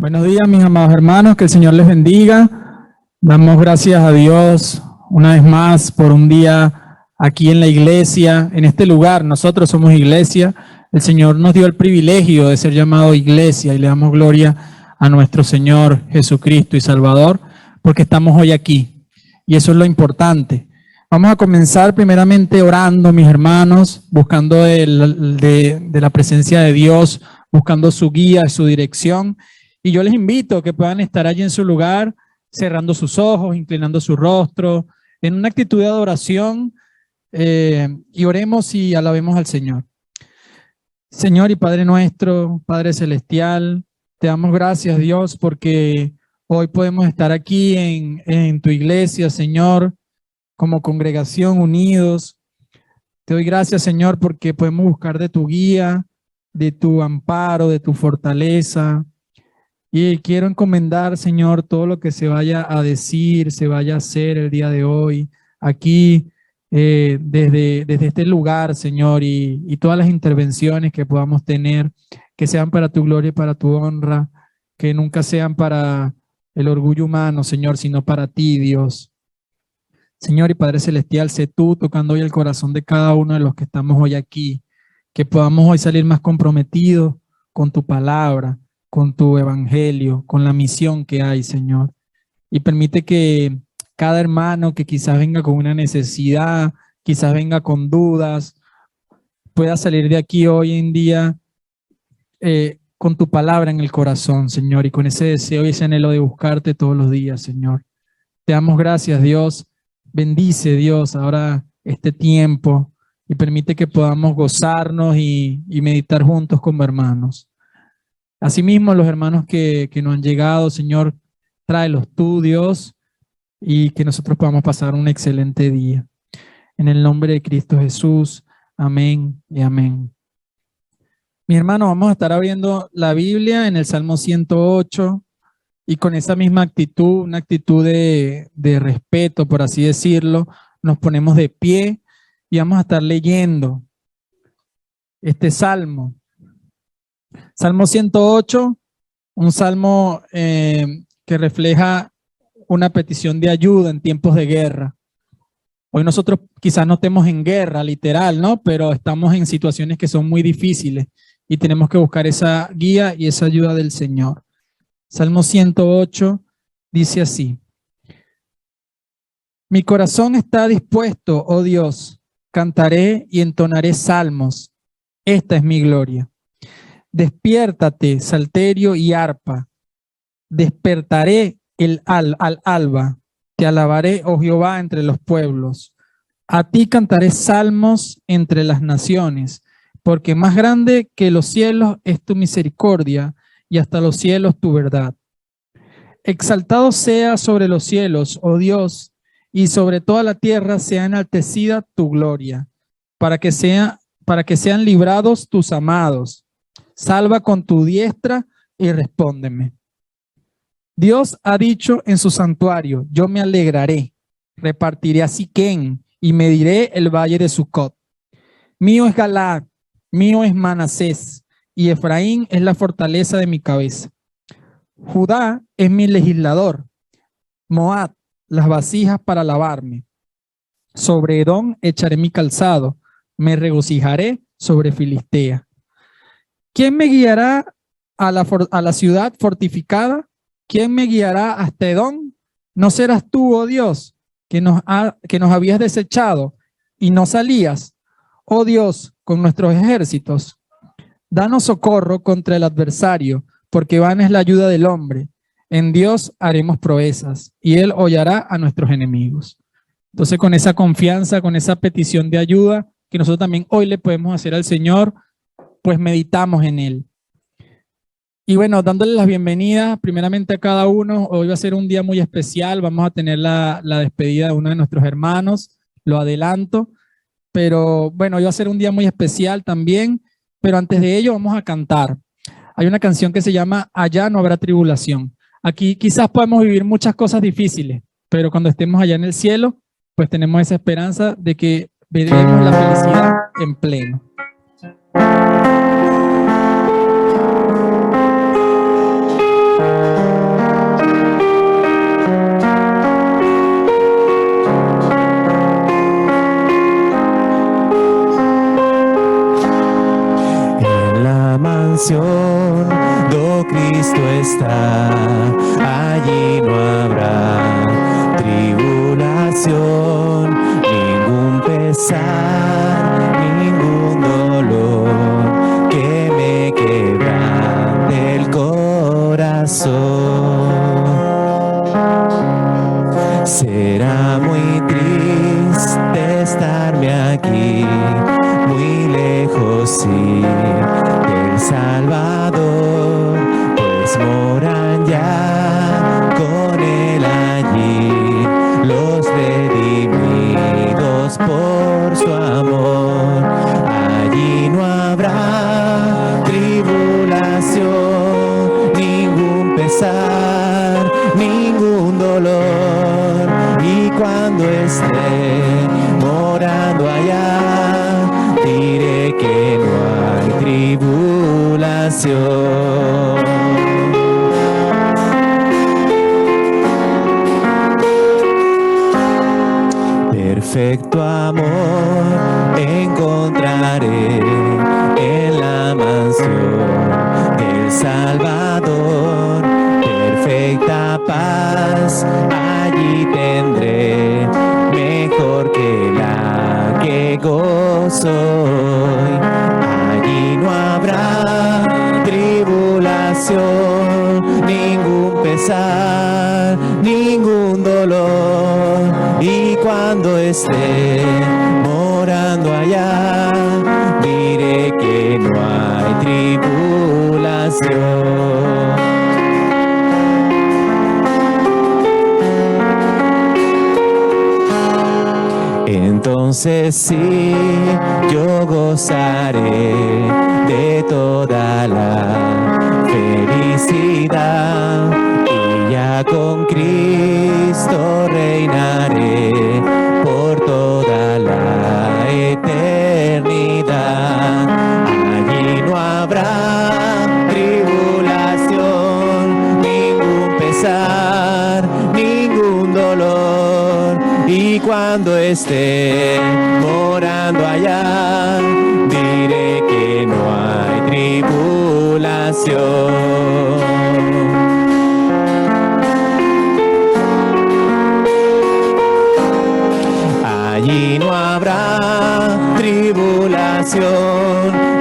Buenos días, mis amados hermanos, que el Señor les bendiga. Damos gracias a Dios una vez más por un día aquí en la iglesia, en este lugar. Nosotros somos iglesia. El Señor nos dio el privilegio de ser llamado iglesia y le damos gloria a nuestro Señor Jesucristo y Salvador, porque estamos hoy aquí. Y eso es lo importante. Vamos a comenzar primeramente orando, mis hermanos, buscando de la presencia de Dios, buscando su guía, su dirección. Y yo les invito a que puedan estar allí en su lugar, cerrando sus ojos, inclinando su rostro, en una actitud de adoración, y oremos y alabemos al Señor. Señor y Padre nuestro, Padre celestial, te damos gracias, Dios, porque hoy podemos estar aquí en tu iglesia, Señor, como congregación unidos. Te doy gracias, Señor, porque podemos buscar de tu guía, de tu amparo, de tu fortaleza. Y quiero encomendar, Señor, todo lo que se vaya a decir, se vaya a hacer el día de hoy, aquí, desde este lugar, Señor, y todas las intervenciones que podamos tener, que sean para tu gloria y para tu honra, que nunca sean para el orgullo humano, Señor, sino para ti, Dios. Señor y Padre Celestial, sé tú tocando hoy el corazón de cada uno de los que estamos hoy aquí, que podamos hoy salir más comprometidos con tu palabra, con tu evangelio, con la misión que hay, Señor. Y permite que cada hermano que quizás venga con una necesidad, quizás venga con dudas, pueda salir de aquí hoy en día con tu palabra en el corazón, Señor, y con ese deseo y ese anhelo de buscarte todos los días, Señor. Te damos gracias, Dios. Bendice, Dios, ahora este tiempo y permite que podamos gozarnos y meditar juntos como hermanos. Asimismo, los hermanos que no han llegado, Señor, tráelos tú, Dios, y que nosotros podamos pasar un excelente día. En el nombre de Cristo Jesús, amén y amén. Mis hermanos, vamos a estar abriendo la Biblia en el Salmo 108 y con esa misma actitud, una actitud de respeto, por así decirlo, nos ponemos de pie y vamos a estar leyendo este Salmo. Salmo 108, un salmo que refleja una petición de ayuda en tiempos de guerra. Hoy nosotros quizás no estemos en guerra literal, ¿no? Pero estamos en situaciones que son muy difíciles y tenemos que buscar esa guía y esa ayuda del Señor. Salmo 108 dice así: Mi corazón está dispuesto, oh Dios, cantaré y entonaré salmos. Esta es mi gloria. Despiértate, salterio y arpa. Despertaré al alba. Te alabaré, oh Jehová, entre los pueblos. A ti cantaré salmos entre las naciones, porque más grande que los cielos es tu misericordia, y hasta los cielos tu verdad. Exaltado sea sobre los cielos, oh Dios, y sobre toda la tierra sea enaltecida tu gloria, para que sean librados tus amados. Salva con tu diestra y respóndeme. Dios ha dicho en su santuario: yo me alegraré, repartiré a Siquén y mediré el valle de Sucot. Mío es Galaad, mío es Manasés, y Efraín es la fortaleza de mi cabeza. Judá es mi legislador, Moab, las vasijas para lavarme. Sobre Edom echaré mi calzado, me regocijaré sobre Filistea. ¿Quién me guiará a la ciudad fortificada? ¿Quién me guiará hasta Edom? ¿No serás tú, oh Dios, que nos habías desechado y no salías, oh Dios, con nuestros ejércitos? Danos socorro contra el adversario, porque vana es la ayuda del hombre. En Dios haremos proezas, y Él hollará a nuestros enemigos. Entonces, con esa confianza, con esa petición de ayuda que nosotros también hoy le podemos hacer al Señor, pues meditamos en Él. Y bueno, dándole las bienvenidas primeramente a cada uno. Hoy va a ser un día muy especial. Vamos a tener la despedida de uno de nuestros hermanos, lo adelanto. Pero bueno, hoy va a ser un día muy especial también. Pero antes de ello vamos a cantar. Hay una canción que se llama Allá no habrá tribulación. Aquí quizás podemos vivir muchas cosas difíciles, pero cuando estemos allá en el cielo, pues tenemos esa esperanza de que veremos la felicidad en pleno. ningún pesar, ningún dolor que me quebrante el corazón. Será muy triste estarme aquí, muy lejos sí del Salvador, pues moran ya con él allí los redimidos por su amor. Allí no habrá tribulación, ningún pesar, ningún dolor, y cuando esté morando allá, diré que no hay tribulación. Perfecto amor encontraré en la mansión del Salvador. Perfecta paz allí tendré, mejor que la que gozo hoy. Allí no habrá tribulación, ningún pesar, ningún dolor, y cuando esté morando allá, diré que no hay tribulación. Entonces sí, yo gozaré de toda la felicidad, y ya con Cristo reinaré por toda la eternidad. Allí no habrá tribulación, ningún pesar, ningún dolor, y cuando esté morando allá, diré que no hay tribulación. Allí no habrá tribulación,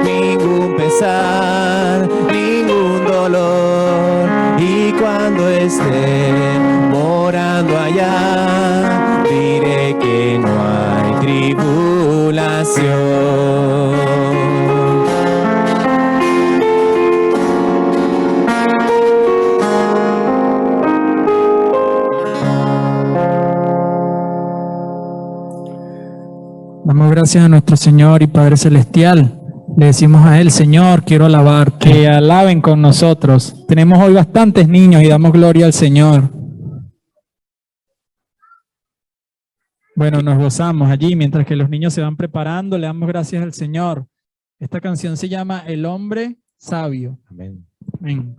ningún pesar, ningún dolor, y cuando esté morando allá, diré que no hay tribulación. Damos gracias a nuestro Señor y Padre Celestial. Le decimos a Él, Señor, quiero alabarte. Que alaben con nosotros. Tenemos hoy bastantes niños y damos gloria al Señor. Bueno, nos gozamos allí mientras que los niños se van preparando. Le damos gracias al Señor. Esta canción se llama El Hombre Sabio. Amén. Amén.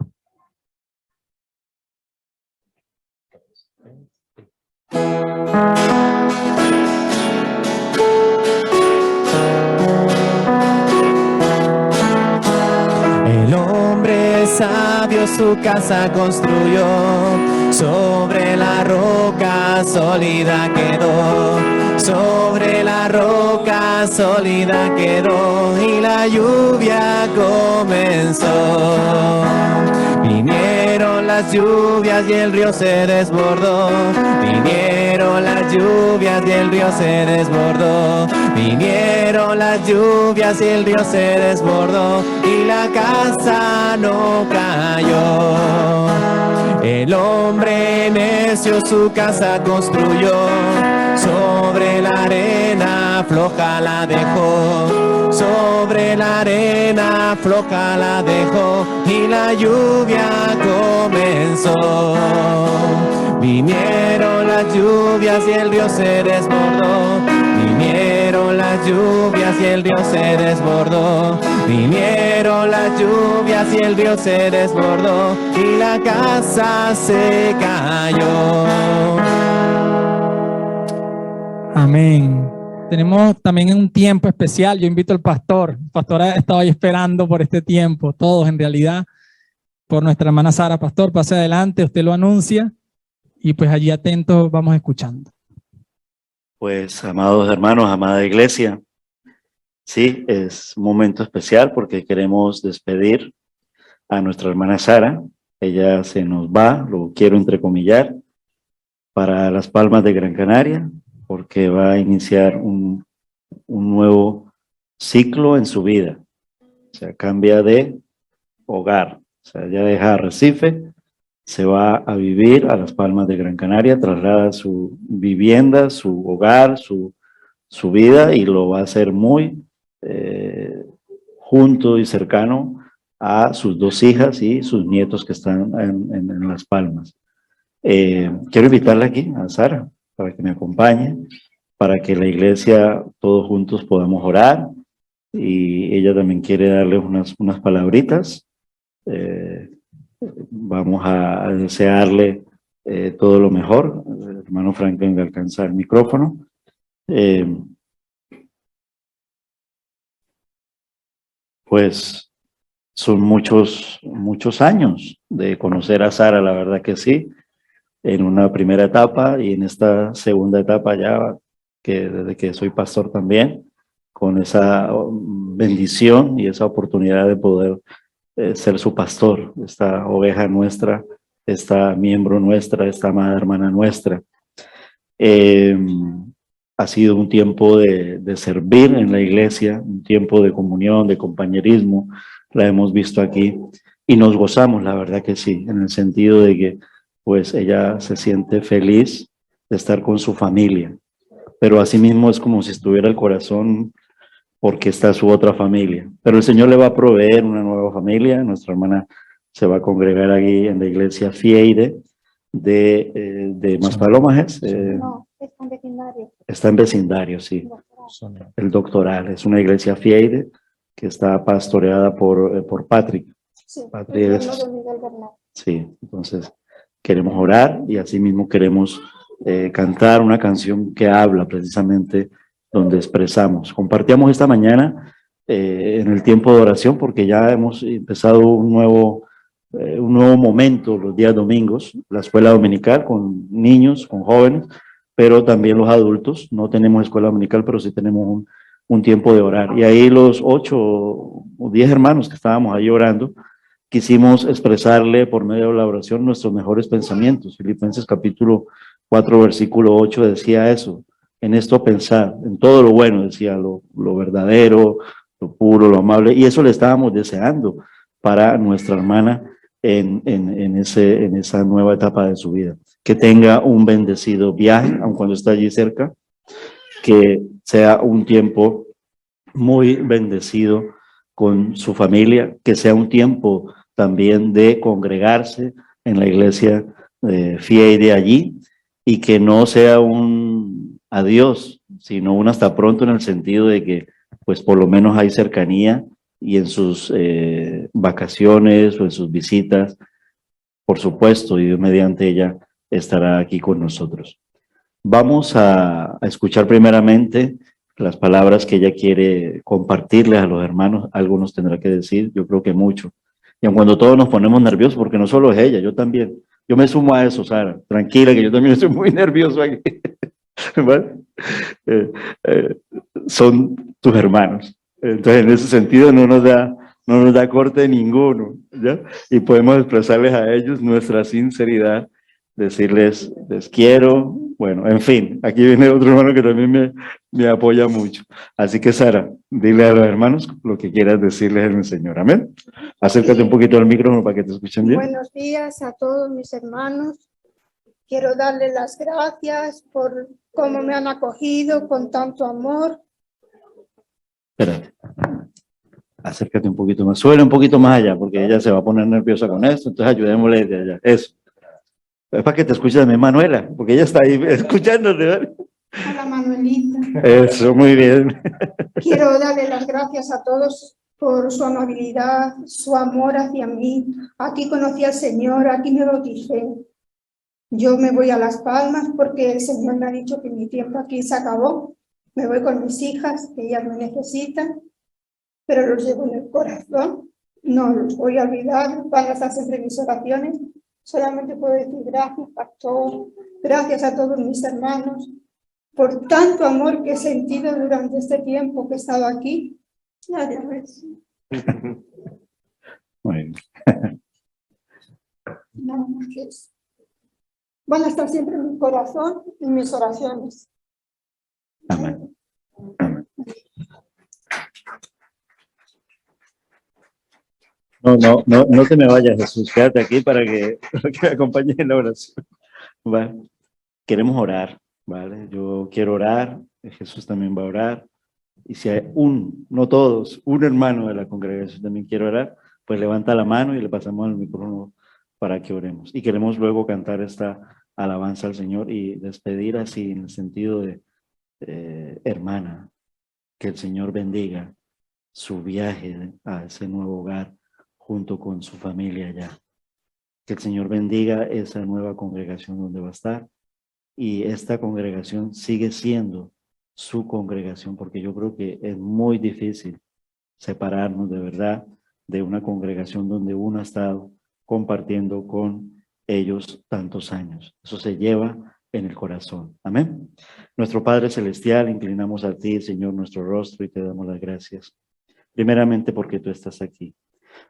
El hombre sabio su casa construyó, sobre la roca sólida quedó, sobre la roca sólida quedó, y la lluvia comenzó. Vinieron las lluvias y el río se desbordó, vinieron las lluvias y el río se desbordó, vinieron las lluvias y el río se desbordó, y la casa no cayó. El hombre necio su casa construyó, sobre la arena floja la dejó, sobre la arena floja la dejó, y la lluvia comenzó. Vinieron las lluvias y el río se desbordó, vinieron las lluvias y el río se desbordó, vinieron las lluvias y el río se desbordó, y la casa se cayó. Amén. Tenemos también un tiempo especial. Yo invito al pastor. El pastor ha estado ahí esperando por este tiempo, todos en realidad, por nuestra hermana Sara. Pastor, pase adelante, usted lo anuncia y pues allí atentos vamos escuchando. Pues, amados hermanos, amada iglesia, sí, es un momento especial porque queremos despedir a nuestra hermana Sara. Ella se nos va, lo quiero entrecomillar, para Las Palmas de Gran Canaria, porque va a iniciar un nuevo ciclo en su vida. O sea, cambia de hogar, o sea, ya deja Arrecife, se va a vivir a Las Palmas de Gran Canaria, traslada su vivienda, su hogar, su vida, y lo va a hacer muy junto y cercano a sus dos hijas y sus nietos que están en Las Palmas. Quiero invitarla aquí, a Sara, para que me acompañe, para que la iglesia, todos juntos, podamos orar, y ella también quiere darle unas palabritas. Vamos a desearle todo lo mejor. El hermano Franklin alcanza el micrófono. Pues son muchos años de conocer a Sara, la verdad que sí, en una primera etapa y en esta segunda etapa ya, que desde que soy pastor también, con esa bendición y esa oportunidad de poder ser su pastor, esta oveja nuestra, esta miembro nuestra, esta amada hermana nuestra. Ha sido un tiempo de servir en la iglesia, un tiempo de comunión, de compañerismo, la hemos visto aquí, y nos gozamos, la verdad que sí, en el sentido de que pues ella se siente feliz de estar con su familia, pero asimismo es como si estuviera el corazón porque está su otra familia, pero el Señor le va a proveer una nueva familia. Nuestra hermana se va a congregar aquí en la iglesia Fieide de Maspalomas. No, está en vecindario. Está en vecindario, sí. El doctoral. Es una iglesia Fieide que está pastoreada por Patrick. Sí, Patrick el es, hermano de Miguel Bernal. sí, entonces queremos orar y asimismo queremos cantar una canción que habla precisamente donde expresamos. Compartíamos esta mañana en el tiempo de oración, porque ya hemos empezado un nuevo momento los días domingos, la escuela dominical con niños, con jóvenes, pero también los adultos. No tenemos escuela dominical, pero sí tenemos un tiempo de orar. Y ahí los 8 o 10 hermanos que estábamos ahí orando, quisimos expresarle por medio de la oración nuestros mejores pensamientos. Filipenses capítulo 4, versículo 8 decía eso: en esto pensar, en todo lo bueno, decía, lo verdadero, lo puro, lo amable, y eso le estábamos deseando para nuestra hermana en esa nueva etapa de su vida. Que tenga un bendecido viaje, aun cuando está allí cerca, que sea un tiempo muy bendecido con su familia, que sea un tiempo también de congregarse en la iglesia Fieide allí, y que no sea un adiós, sino un hasta pronto, en el sentido de que pues por lo menos hay cercanía, y en sus vacaciones o en sus visitas, por supuesto, y Dios mediante, ella estará aquí con nosotros. Vamos a escuchar primeramente las palabras que ella quiere compartirles a los hermanos. Algunos tendrá que decir, yo creo que mucho. Y aun cuando todos nos ponemos nerviosos, porque no solo es ella, yo también. Yo me sumo a eso, Sara. Tranquila, que yo también estoy muy nervioso aquí. ¿Vale? Son tus hermanos. Entonces, en ese sentido, no nos da corte ninguno, ¿ya? Y podemos expresarles a ellos nuestra sinceridad, decirles, les quiero. Bueno, en fin, aquí viene otro hermano que también me apoya mucho. Así que, Sara, dile a los hermanos lo que quieras decirles en el Señor. Amén. Acércate un poquito al micrófono para que te escuchen bien. Buenos días a todos mis hermanos. Quiero darles las gracias por cómo me han acogido con tanto amor. Espérate. Acércate un poquito más. Suele un poquito más allá, porque ella se va a poner nerviosa con esto. Entonces ayudémosle desde allá. Eso. Es para que te escuche también Manuela, porque ella está ahí escuchándote, ¿vale? Hola, Manuelita. Eso, muy bien. Quiero darle las gracias a todos por su amabilidad, su amor hacia mí. Aquí conocí al Señor, aquí me bauticé. Yo me voy a Las Palmas porque el Señor me ha dicho que mi tiempo aquí se acabó. Me voy con mis hijas, que ellas me necesitan, pero los llevo en el corazón. No los voy a olvidar, van a estar siempre en mis oraciones. Solamente puedo decir gracias, pastor, gracias a todos mis hermanos. por tanto amor que he sentido durante este tiempo que he estado aquí. Ya ves. Muy bien. Nada más que eso. Van a estar siempre en mi corazón y en mis oraciones. Amén. Amén. No te me vayas, Jesús. Quédate aquí para que me acompañes en la oración. ¿Vale? Queremos orar, ¿vale? Yo quiero orar, Jesús también va a orar. Y si hay no todos, un hermano de la congregación también quiere orar, pues levanta la mano y le pasamos el micrófono para que oremos. Y queremos luego cantar esta alabanza al Señor y despedir así en el sentido de, hermana, que el Señor bendiga su viaje a ese nuevo hogar junto con su familia allá. Que el Señor bendiga esa nueva congregación donde va a estar. Y esta congregación sigue siendo su congregación, porque yo creo que es muy difícil separarnos de verdad de una congregación donde uno ha estado compartiendo con ellos tantos años. Eso se lleva en el corazón. Amén. Nuestro Padre Celestial, inclinamos a ti, Señor, nuestro rostro y te damos las gracias. Primeramente porque tú estás aquí.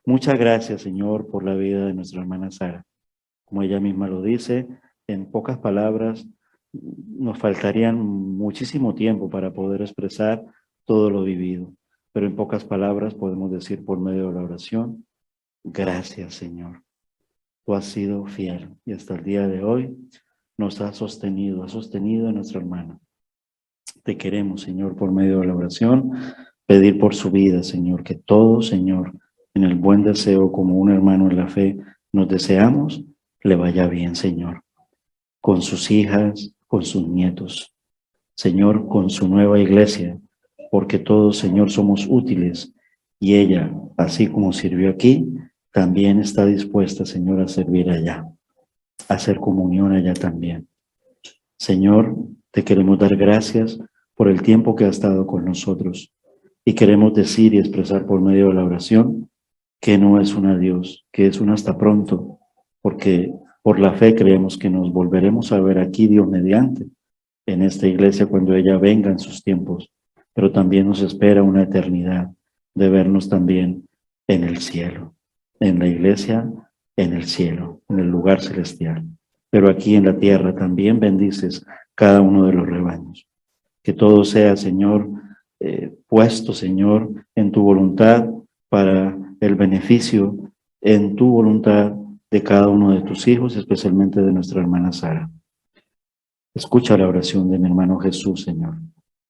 Muchas gracias, Señor, por la vida de nuestra hermana Sara. Como ella misma lo dice, en pocas palabras, nos faltarían muchísimo tiempo para poder expresar todo lo vivido. Pero en pocas palabras podemos decir por medio de la oración, gracias, Señor. Tú has sido fiel y hasta el día de hoy nos has sostenido a nuestra hermana. Te queremos, Señor, por medio de la oración, pedir por su vida, Señor, que todos, Señor, en el buen deseo como un hermano en la fe nos deseamos, le vaya bien, Señor, con sus hijas, con sus nietos, Señor, con su nueva iglesia, porque todos, Señor, somos útiles y ella, así como sirvió aquí, también está dispuesta, Señor, a servir allá, a hacer comunión allá también. Señor, te queremos dar gracias por el tiempo que ha estado con nosotros y queremos decir y expresar por medio de la oración que no es un adiós, que es un hasta pronto, porque por la fe creemos que nos volveremos a ver aquí, Dios mediante, en esta iglesia cuando ella venga en sus tiempos, pero también nos espera una eternidad de vernos también en el cielo, en la iglesia, en el cielo, en el lugar celestial. Pero aquí en la tierra también bendices cada uno de los rebaños. Que todo sea, Señor, puesto, Señor, en tu voluntad para el beneficio, en tu voluntad de cada uno de tus hijos, especialmente de nuestra hermana Sara. Escucha la oración de mi hermano Jesús, Señor.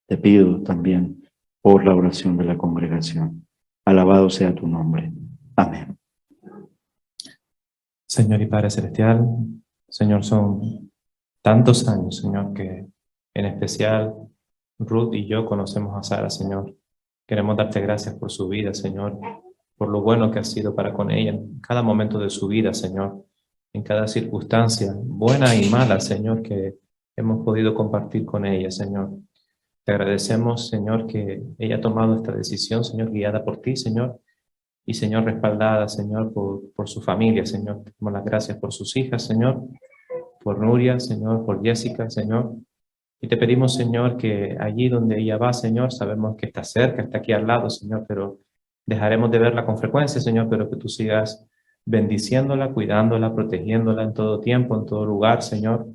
Te pido también por la oración de la congregación. Alabado sea tu nombre. Amén. Señor y Padre Celestial, Señor, son tantos años, Señor, que en especial Ruth y yo conocemos a Sara, Señor. Queremos darte gracias por su vida, Señor, por lo bueno que ha sido para con ella en cada momento de su vida, Señor, en cada circunstancia, buena y mala, Señor, que hemos podido compartir con ella, Señor. Te agradecemos, Señor, que ella ha tomado esta decisión, Señor, guiada por ti, Señor, y, Señor, respaldada, Señor, por su familia, Señor. Te damos las gracias por sus hijas, Señor, por Nuria, Señor, por Jessica, Señor. Y te pedimos, Señor, que allí donde ella va, Señor, sabemos que está cerca, está aquí al lado, Señor, pero dejaremos de verla con frecuencia, Señor, pero que tú sigas bendiciéndola, cuidándola, protegiéndola en todo tiempo, en todo lugar, Señor.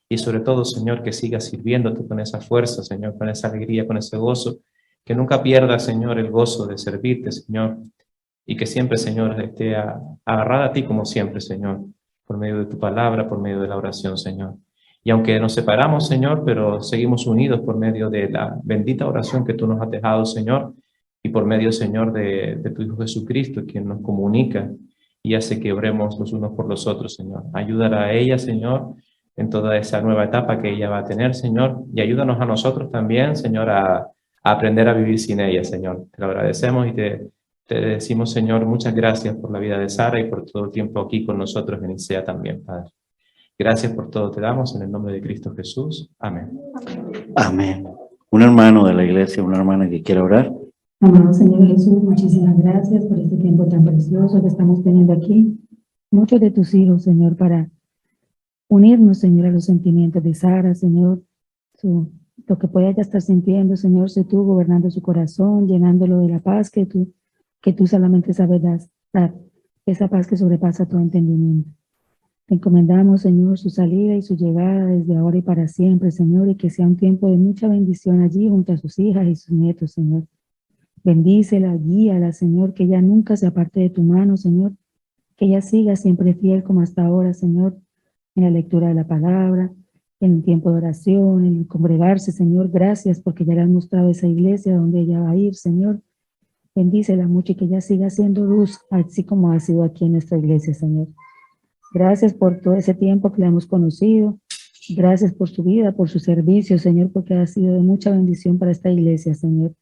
Y sobre todo, Señor, que siga sirviéndote con esa fuerza, Señor, con esa alegría, con ese gozo. Que nunca pierda, Señor, el gozo de servirte, Señor. Y que siempre, Señor, esté agarrada a ti como siempre, Señor, por medio de tu palabra, por medio de la oración, Señor. Y aunque nos separamos, Señor, pero seguimos unidos por medio de la bendita oración que tú nos has dejado, Señor, y por medio, Señor, de tu Hijo Jesucristo, quien nos comunica y hace que oremos los unos por los otros, Señor. Ayúdala a ella, Señor, en toda esa nueva etapa que ella va a tener, Señor, y ayúdanos a nosotros también, Señor, a aprender a vivir sin ella, Señor. Te lo agradecemos y te decimos, Señor, muchas gracias por la vida de Sara y por todo el tiempo aquí con nosotros en ICEA también, Padre. Gracias por todo te damos en el nombre de Cristo Jesús. Amén. Amén. Un hermano de la iglesia, una hermana que quiera orar. Amado Señor Jesús, muchísimas gracias por este tiempo tan precioso que estamos teniendo aquí. Muchos de tus hijos, Señor, para unirnos, Señor, a los sentimientos de Sara, Señor, su lo que pueda ya estar sintiendo, Señor, sé tú gobernando su corazón, llenándolo de la paz que tú solamente sabes dar, esa paz que sobrepasa todo entendimiento. Te encomendamos, Señor, su salida y su llegada desde ahora y para siempre, Señor, y que sea un tiempo de mucha bendición allí junto a sus hijas y sus nietos, Señor. Bendícela, guíala, Señor, que ella nunca se aparte de tu mano, Señor, que ella siga siempre fiel como hasta ahora, Señor, en la lectura de la palabra, en el tiempo de oración, en el congregarse, Señor. Gracias porque ya le has mostrado esa iglesia donde ella va a ir, Señor. Bendícela mucho y que ella siga siendo luz, así como ha sido aquí en nuestra iglesia, Señor. Gracias por todo ese tiempo que la hemos conocido. Gracias por su vida, por su servicio, Señor, porque ha sido de mucha bendición para esta iglesia, Señor.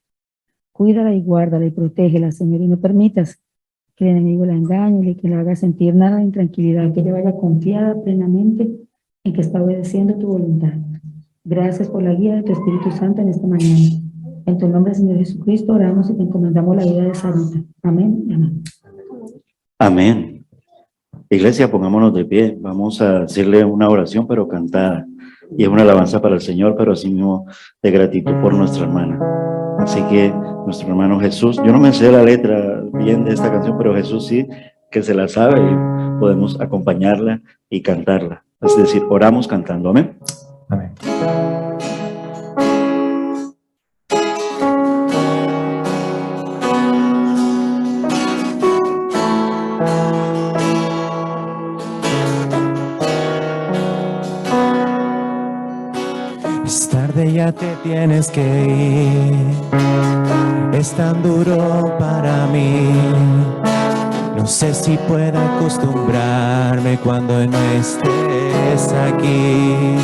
Cuídala y guárdala y protégela, Señor, y no permitas que el enemigo la engañe, que la haga sentir nada de intranquilidad, que ella vaya confiada plenamente en que está obedeciendo tu voluntad. Gracias por la guía de tu Espíritu Santo en esta mañana. En tu nombre, Señor Jesucristo, oramos y te encomendamos la vida de Sarita. Amén y amén. Amén. Iglesia, pongámonos de pie. Vamos a hacerle una oración, pero cantada. Y es una alabanza para el Señor, pero así mismo de gratitud por nuestra hermana. Así que nuestro hermano Jesús, yo no me sé la letra bien de esta canción, pero Jesús sí que se la sabe y podemos acompañarla y cantarla. Es decir, oramos cantando. Amén. Amén. Es tarde, ya te tienes que ir. Es tan duro para mí. No sé si pueda acostumbrarme cuando no estés aquí.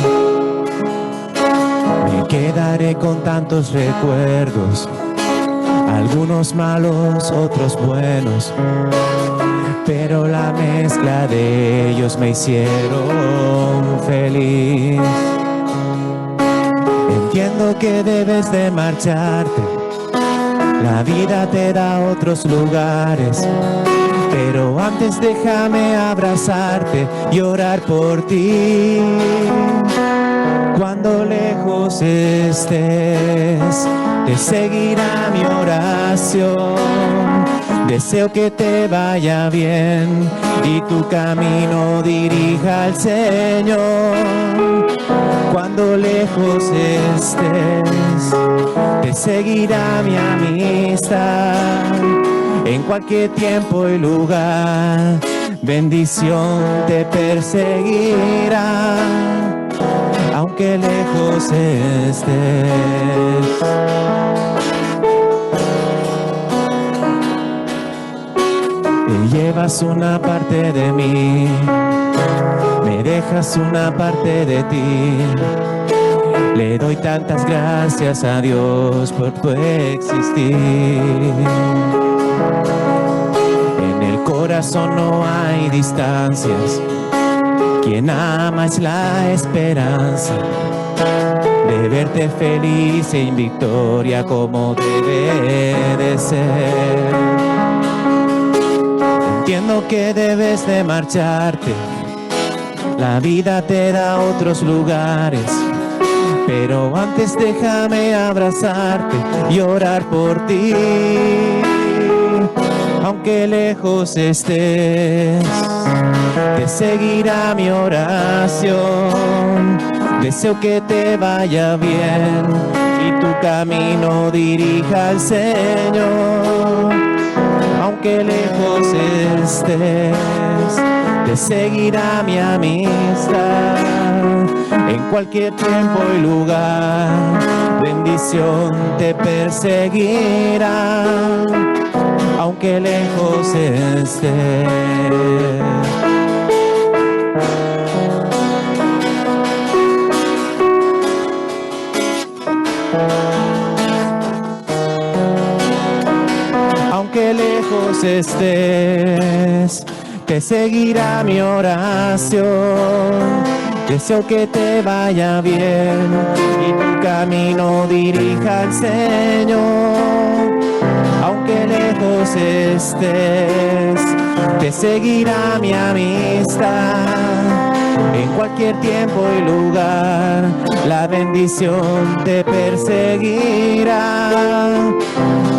Me quedaré con tantos recuerdos, algunos malos, otros buenos, pero la mezcla de ellos me hicieron feliz. Entiendo que debes de marcharte, la vida te da otros lugares, pero antes déjame abrazarte y orar por ti. Cuando lejos estés, te seguirá mi oración. Deseo que te vaya bien y tu camino dirija al Señor. Cuando lejos estés, te seguirá mi amistad. En cualquier tiempo y lugar, bendición te perseguirá, aunque lejos estés. Te llevas una parte de mí, me dejas una parte de ti. Le doy tantas gracias a Dios por tu existir. En el corazón no hay distancias, quien ama es la esperanza de verte feliz en victoria como debe de ser. Entiendo que debes de marcharte, la vida te da otros lugares, pero antes déjame abrazarte y orar por ti. Aunque lejos estés, te seguirá mi oración. Deseo que te vaya bien y tu camino dirija al Señor. Aunque lejos estés, te seguirá mi amistad. En cualquier tiempo y lugar, bendición te perseguirá, aunque lejos estés. Aunque lejos estés, te seguirá mi oración. Deseo que te vaya bien y tu camino dirija al Señor. Aunque lejos estés, te seguirá mi amistad. en cualquier tiempo y lugar. La bendición te perseguirá,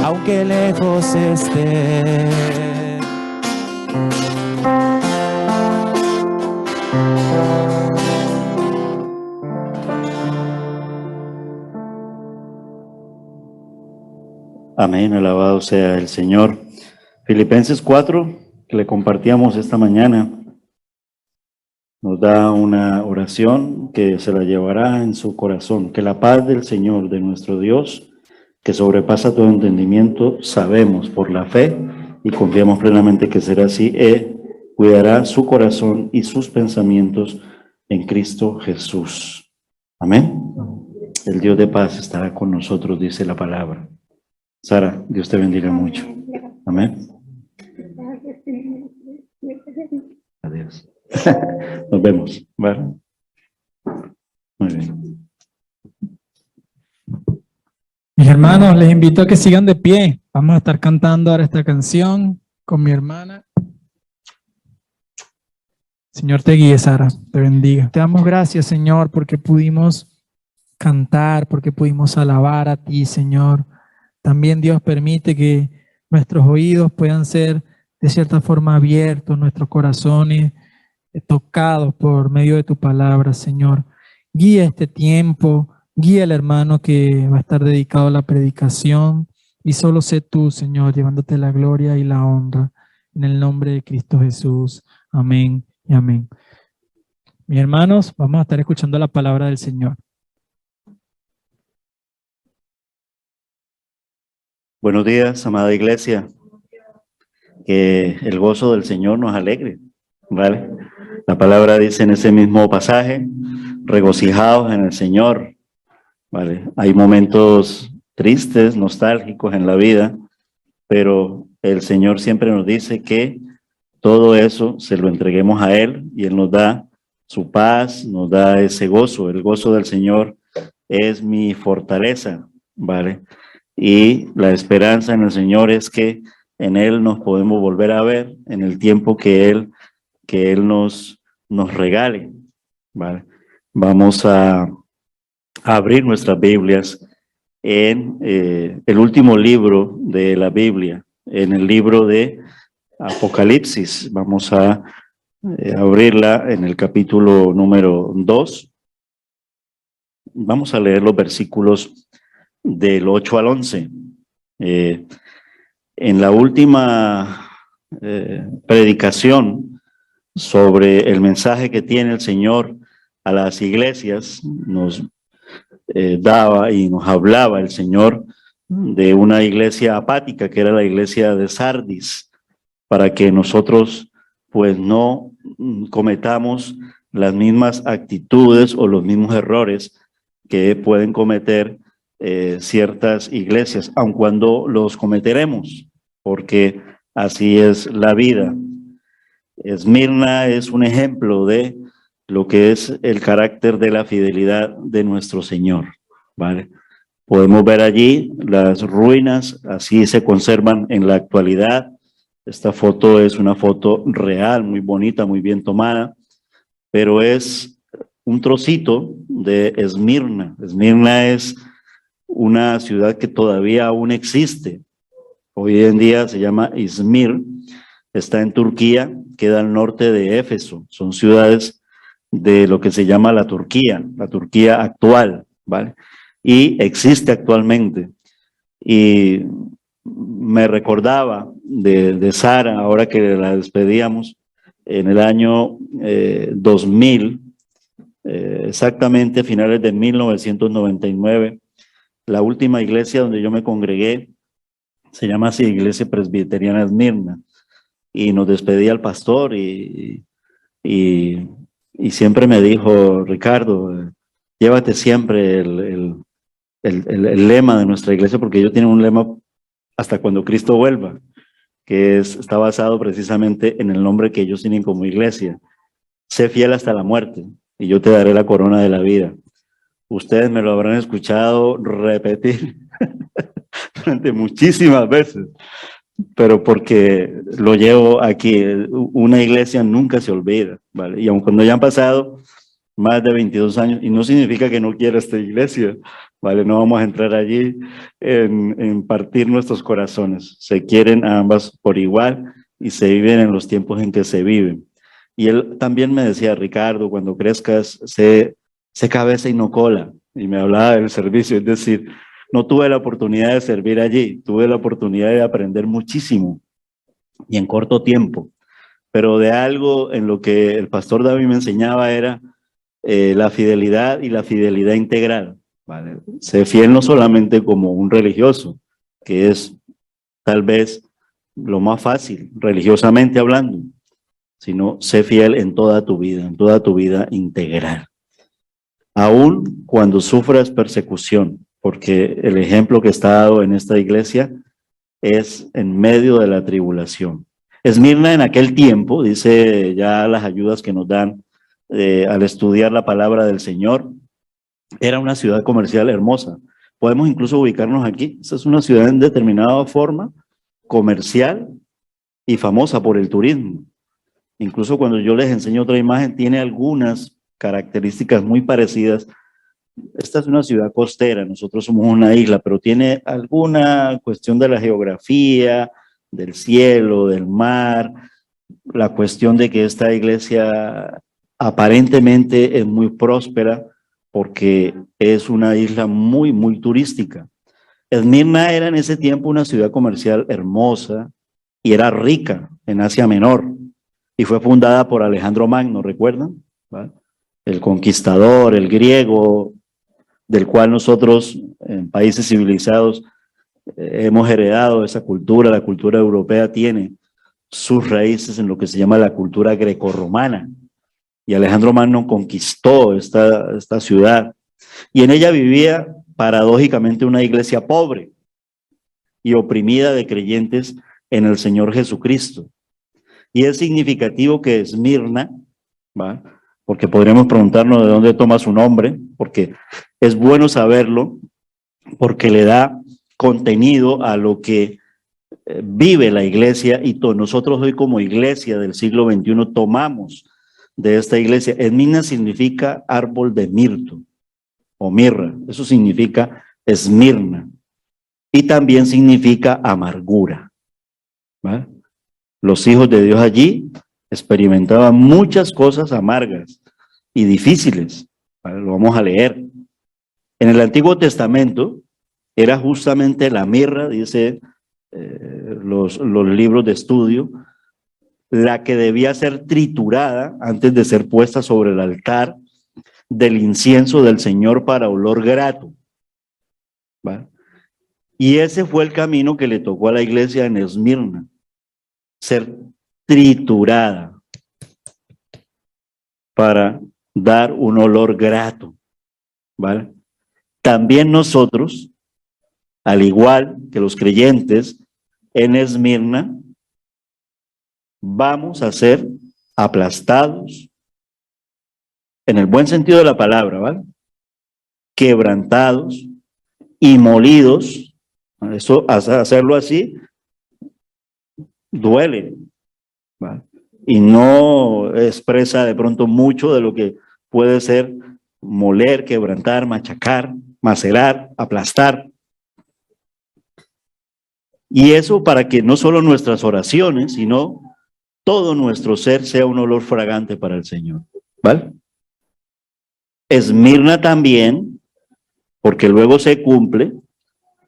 aunque lejos estés. Amén, alabado sea el Señor. Filipenses 4, que le compartíamos esta mañana, nos da una oración que se la llevará en su corazón. Que la paz del Señor, de nuestro Dios, que sobrepasa todo entendimiento, sabemos por la fe y confiamos plenamente que será así, cuidará su corazón y sus pensamientos en Cristo Jesús. Amén. El Dios de paz estará con nosotros, dice la palabra. Sara, Dios te bendiga mucho. Amén. Adiós. Nos vemos. ¿Vale? Muy bien. Mis hermanos, les invito a que sigan de pie. Vamos a estar cantando ahora esta canción con mi hermana. Señor te guíe, Sara, te bendiga. Te damos gracias, Señor, porque pudimos cantar, porque pudimos alabar a ti, Señor. También Dios permite que nuestros oídos puedan ser de cierta forma abiertos, nuestros corazones tocados por medio de tu palabra, Señor. Guía este tiempo, guía al hermano que va a estar dedicado a la predicación y solo sé tú, Señor, llevándote la gloria y la honra. En el nombre de Cristo Jesús. Amén y amén. Mis hermanos, vamos a estar escuchando la palabra del Señor. Buenos días, amada iglesia. Que el gozo del Señor nos alegre, ¿vale? La palabra dice en ese mismo pasaje, regocijaos en el Señor, ¿vale? Hay momentos tristes, nostálgicos en la vida, pero el Señor siempre nos dice que todo eso se lo entreguemos a Él y Él nos da su paz, nos da ese gozo. El gozo del Señor es mi fortaleza, ¿vale? Y la esperanza en el Señor es que en Él nos podemos volver a ver en el tiempo que Él nos regale, ¿vale? Vamos a abrir nuestras Biblias en el último libro de la Biblia, en el libro de Apocalipsis. Vamos a abrirla en el capítulo número 2. Vamos a leer los versículos del 8 al 11. En la última predicación sobre el mensaje que tiene el Señor a las iglesias, nos daba y nos hablaba el Señor de una iglesia apática, que era la iglesia de Sardis, para que nosotros pues no cometamos las mismas actitudes o los mismos errores que pueden cometer ciertas iglesias, aun cuando los cometeremos, porque así es la vida. Esmirna es un ejemplo de lo que es el carácter de la fidelidad de nuestro Señor, ¿vale? Podemos ver allí las ruinas, así se conservan en la actualidad. Esta foto es una foto real, muy bonita, muy bien tomada, pero es un trocito de Esmirna. Esmirna es una ciudad que todavía aún existe. Hoy en día se llama Izmir, está en Turquía, queda al norte de Éfeso. Son ciudades de lo que se llama la Turquía actual, ¿vale? Y existe actualmente. Y me recordaba de Sara, ahora que la despedíamos, en el año 2000, exactamente a finales de 1999, la última iglesia donde yo me congregué se llama así, Iglesia Presbiteriana Esmirna, y nos despedía el pastor y siempre me dijo, Ricardo, llévate siempre el lema de nuestra iglesia, porque ellos tienen un lema hasta cuando Cristo vuelva, que está basado precisamente en el nombre que ellos tienen como iglesia. Sé fiel hasta la muerte y yo te daré la corona de la vida. Ustedes me lo habrán escuchado repetir durante muchísimas veces, pero porque lo llevo aquí. Una iglesia nunca se olvida, ¿vale? Y aun cuando ya han pasado más de 22 años, y no significa que no quiera esta iglesia, ¿vale? No vamos a entrar allí en partir nuestros corazones. Se quieren a ambas por igual y se viven en los tiempos en que se viven. Y él también me decía, Ricardo, cuando crezcas, sé cabeza y no cola. Y me hablaba del servicio, es decir, no tuve la oportunidad de servir allí, tuve la oportunidad de aprender muchísimo y en corto tiempo. Pero de algo en lo que el pastor David me enseñaba era la fidelidad y la fidelidad integral, ¿vale? Sé fiel no solamente como un religioso, que es tal vez lo más fácil, religiosamente hablando, sino sé fiel en toda tu vida integral. Aún cuando sufras persecución, porque el ejemplo que está dado en esta iglesia es en medio de la tribulación. Esmirna en aquel tiempo, dice ya las ayudas que nos dan al estudiar la palabra del Señor, era una ciudad comercial hermosa. Podemos incluso ubicarnos aquí. Esta es una ciudad en determinada forma comercial y famosa por el turismo. Incluso cuando yo les enseño otra imagen, tiene algunas características muy parecidas. Esta es una ciudad costera, nosotros somos una isla, pero tiene alguna cuestión de la geografía, del cielo, del mar, la cuestión de que esta iglesia aparentemente es muy próspera porque es una isla muy, muy turística. Esmirna era en ese tiempo una ciudad comercial hermosa y era rica en Asia Menor y fue fundada por Alejandro Magno, ¿recuerdan? ¿Vale? El conquistador, el griego, del cual nosotros en países civilizados hemos heredado esa cultura. La cultura europea tiene sus raíces en lo que se llama la cultura grecorromana. Y Alejandro Magno conquistó esta ciudad. Y en ella vivía paradójicamente una iglesia pobre y oprimida de creyentes en el Señor Jesucristo. Y es significativo que Esmirna, ¿va? Porque podríamos preguntarnos de dónde toma su nombre, porque es bueno saberlo, porque le da contenido a lo que vive la iglesia y nosotros hoy como iglesia del siglo XXI tomamos de esta iglesia. Esmirna significa árbol de mirto o mirra, eso significa Esmirna y también significa amargura, ¿vale? Los hijos de Dios allí experimentaban muchas cosas amargas y difíciles, ¿vale? Lo vamos a leer. En el Antiguo Testamento era justamente la mirra, dice los libros de estudio, la que debía ser triturada antes de ser puesta sobre el altar del incienso del Señor para olor grato, ¿vale? Y ese fue el camino que le tocó a la iglesia en Esmirna, ser triturada para dar un olor grato, ¿vale? También nosotros, al igual que los creyentes en Esmirna, vamos a ser aplastados, en el buen sentido de la palabra, ¿vale? Quebrantados y molidos. Eso, hacerlo así, duele, ¿vale? Y no expresa de pronto mucho de lo que puede ser moler, quebrantar, machacar, macerar, aplastar. Y eso para que no solo nuestras oraciones, sino todo nuestro ser sea un olor fragante para el Señor, ¿vale? Esmirna también, porque luego se cumple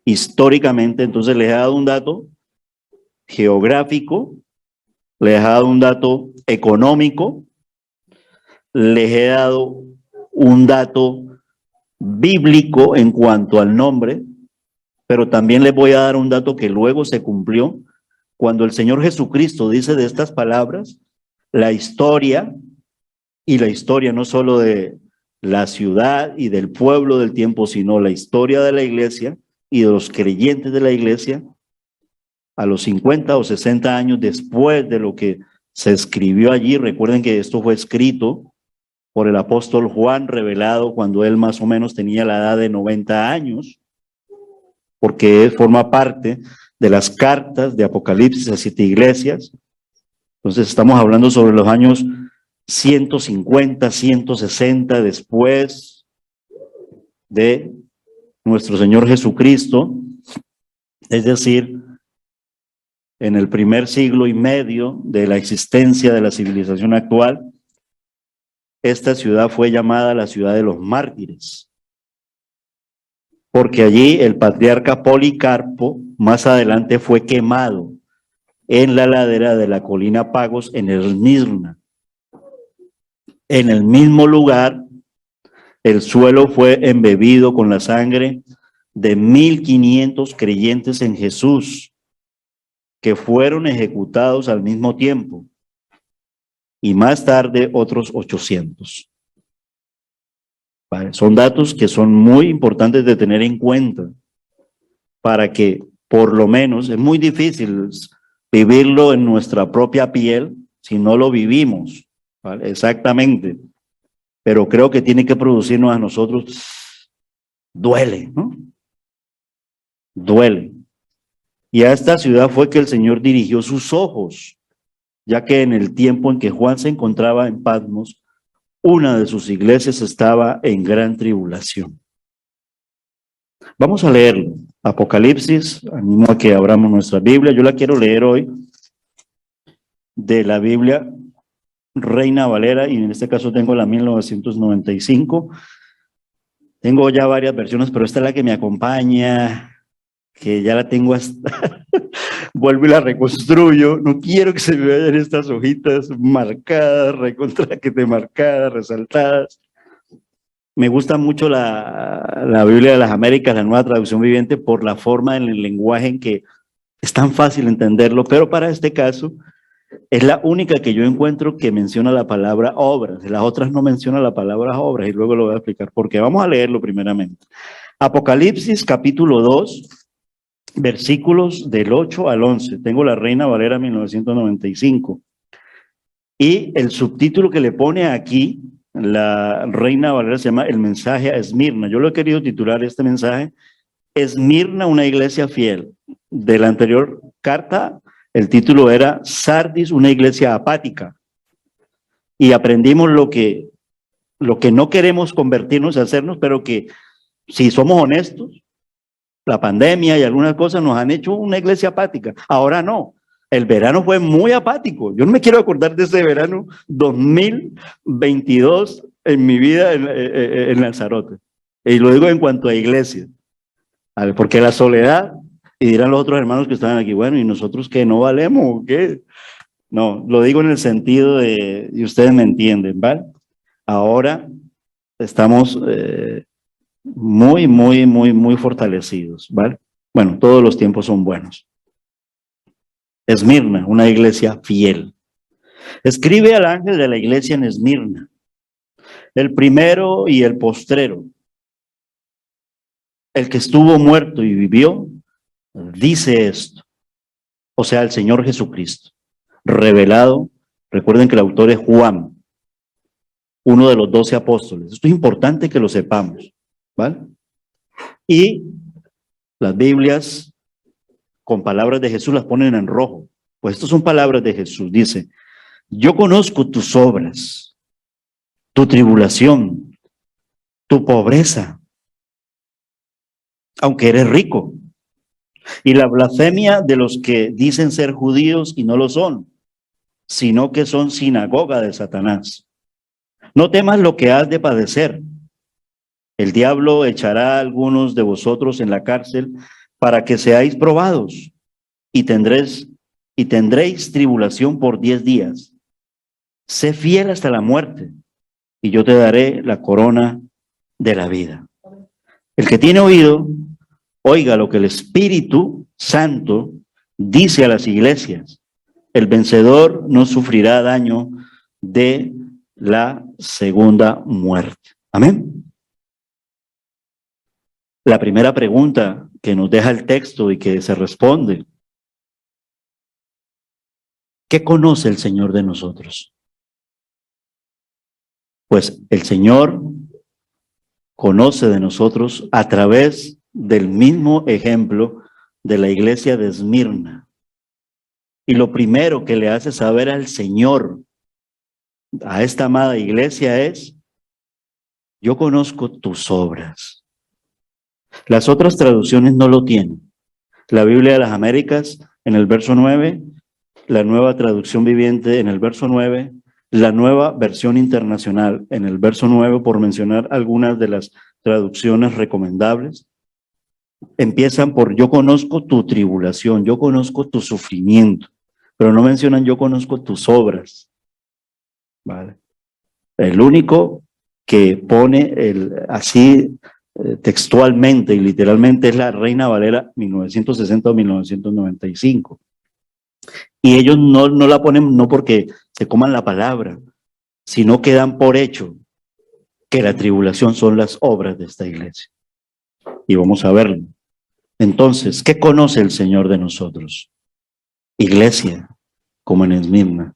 históricamente. Entonces les he dado un dato geográfico, les he dado un dato económico, les he dado un dato bíblico en cuanto al nombre, pero también les voy a dar un dato que luego se cumplió cuando el Señor Jesucristo dice de estas palabras, la historia, y la historia no solo de la ciudad y del pueblo del tiempo, sino la historia de la iglesia y de los creyentes de la iglesia, a los 50 o 60 años después de lo que se escribió allí. Recuerden que esto fue escrito por el apóstol Juan, revelado cuando él más o menos tenía la edad de 90 años, porque forma parte de las cartas de Apocalipsis a 7 iglesias. Entonces estamos hablando sobre los años 150, 160 después de nuestro Señor Jesucristo, es decir, en el primer siglo y medio de la existencia de la civilización actual. Esta ciudad fue llamada la ciudad de los mártires, porque allí el patriarca Policarpo más adelante fue quemado en la ladera de la colina Pagos en Esmirna. En el mismo lugar, el suelo fue embebido con la sangre de 1500 creyentes en Jesús, que fueron ejecutados al mismo tiempo, y más tarde otros 800. ¿Vale? Son datos que son muy importantes de tener en cuenta, para que por lo menos, es muy difícil vivirlo en nuestra propia piel si no lo vivimos, ¿vale? Exactamente, pero creo que tiene que producirnos a nosotros, duele, ¿no? Duele. Y a esta ciudad fue que el Señor dirigió sus ojos, ya que en el tiempo en que Juan se encontraba en Patmos, una de sus iglesias estaba en gran tribulación. Vamos a leerlo. Apocalipsis, animo a que abramos nuestra Biblia. Yo la quiero leer hoy de la Biblia Reina Valera, y en este caso tengo la 1995. Tengo ya varias versiones, pero esta es la que me acompaña, que ya la tengo hasta... Vuelvo y la reconstruyo. No quiero que se me vayan estas hojitas marcadas, recontra que te marcadas, resaltadas. Me gusta mucho la Biblia de las Américas, la Nueva Traducción Viviente, por la forma en el lenguaje en que es tan fácil entenderlo, pero para este caso es la única que yo encuentro que menciona la palabra obras. Las otras no mencionan la palabra obras, y luego lo voy a explicar por qué. Vamos a leerlo primeramente. Apocalipsis capítulo 2, versículos del 8 al 11. Tengo la Reina Valera 1995. Y el subtítulo que le pone aquí la Reina Valera se llama El mensaje a Esmirna. Yo lo he querido titular este mensaje, Esmirna, una iglesia fiel. De la anterior carta, el título era Sardis, una iglesia apática. Y aprendimos lo que no queremos convertirnos a hacernos, pero que si somos honestos, la pandemia y algunas cosas nos han hecho una iglesia apática. Ahora no. El verano fue muy apático. Yo no me quiero acordar de ese verano 2022 en mi vida en Lanzarote. Y lo digo en cuanto a iglesia. Porque la soledad, y dirán los otros hermanos que estaban aquí, bueno, ¿y nosotros qué, no valemos o qué? No, lo digo en el sentido de, y ustedes me entienden, ¿vale? Ahora estamos muy fortalecidos, ¿vale? Bueno, todos los tiempos son buenos. Esmirna, una iglesia fiel. Escribe al ángel de la iglesia en Esmirna, el primero y el postrero, el que estuvo muerto y vivió, dice esto, o sea, el Señor Jesucristo, revelado. Recuerden que el autor es Juan, uno de los 12 apóstoles. Esto es importante que lo sepamos, ¿vale? Y las Biblias con palabras de Jesús las ponen en rojo. Pues estas son palabras de Jesús. Dice, yo conozco tus obras, tu tribulación, tu pobreza, aunque eres rico, y la blasfemia de los que dicen ser judíos y no lo son, sino que son sinagoga de Satanás. No temas lo que has de padecer. El diablo echará a algunos de vosotros en la cárcel para que seáis probados, y tendréis tribulación por 10 días. Sé fiel hasta la muerte, y yo te daré la corona de la vida. El que tiene oído, oiga lo que el Espíritu Santo dice a las iglesias. El vencedor no sufrirá daño de la segunda muerte. Amén. La primera pregunta que nos deja el texto y que se responde: ¿qué conoce el Señor de nosotros? Pues el Señor conoce de nosotros a través del mismo ejemplo de la iglesia de Esmirna. Y lo primero que le hace saber al Señor a esta amada iglesia es: yo conozco tus obras. Las otras traducciones no lo tienen. La Biblia de las Américas en el verso 9, la Nueva Traducción Viviente en el verso 9, la Nueva Versión Internacional en el verso 9, por mencionar algunas de las traducciones recomendables, empiezan por: yo conozco tu tribulación, yo conozco tu sufrimiento, pero no mencionan: yo conozco tus obras. ¿Vale? El único que pone así textualmente y literalmente es la Reina Valera 1960 o 1995. Y ellos no la ponen no porque se coman la palabra, sino que dan por hecho que la tribulación son las obras de esta iglesia. Y vamos a verlo. Entonces, ¿qué conoce el Señor de nosotros? Iglesia, como en Esmirna.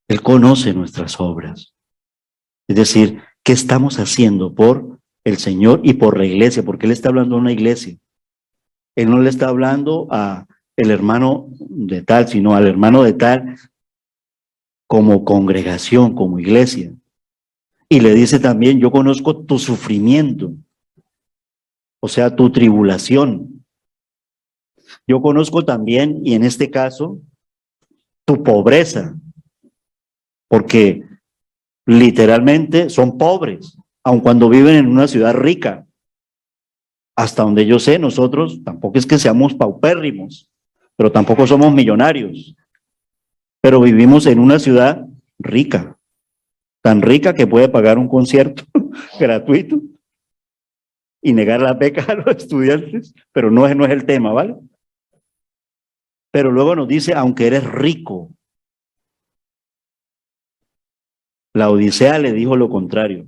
Él conoce nuestras obras. Es decir, ¿qué estamos haciendo por el Señor y por la iglesia? Porque Él está hablando a una iglesia. Él no le está hablando a el hermano de tal, sino al hermano de tal como congregación, como iglesia. Y le dice también: yo conozco tu sufrimiento, o sea, tu tribulación. Yo conozco también, y en este caso, tu pobreza, porque literalmente son pobres, aun cuando viven en una ciudad rica. Hasta donde yo sé, nosotros tampoco es que seamos paupérrimos, pero tampoco somos millonarios, pero vivimos en una ciudad rica, tan rica que puede pagar un concierto gratuito y negar la beca a los estudiantes, pero no es el tema, ¿vale? Pero luego nos dice: aunque eres rico. La Odisea le dijo lo contrario: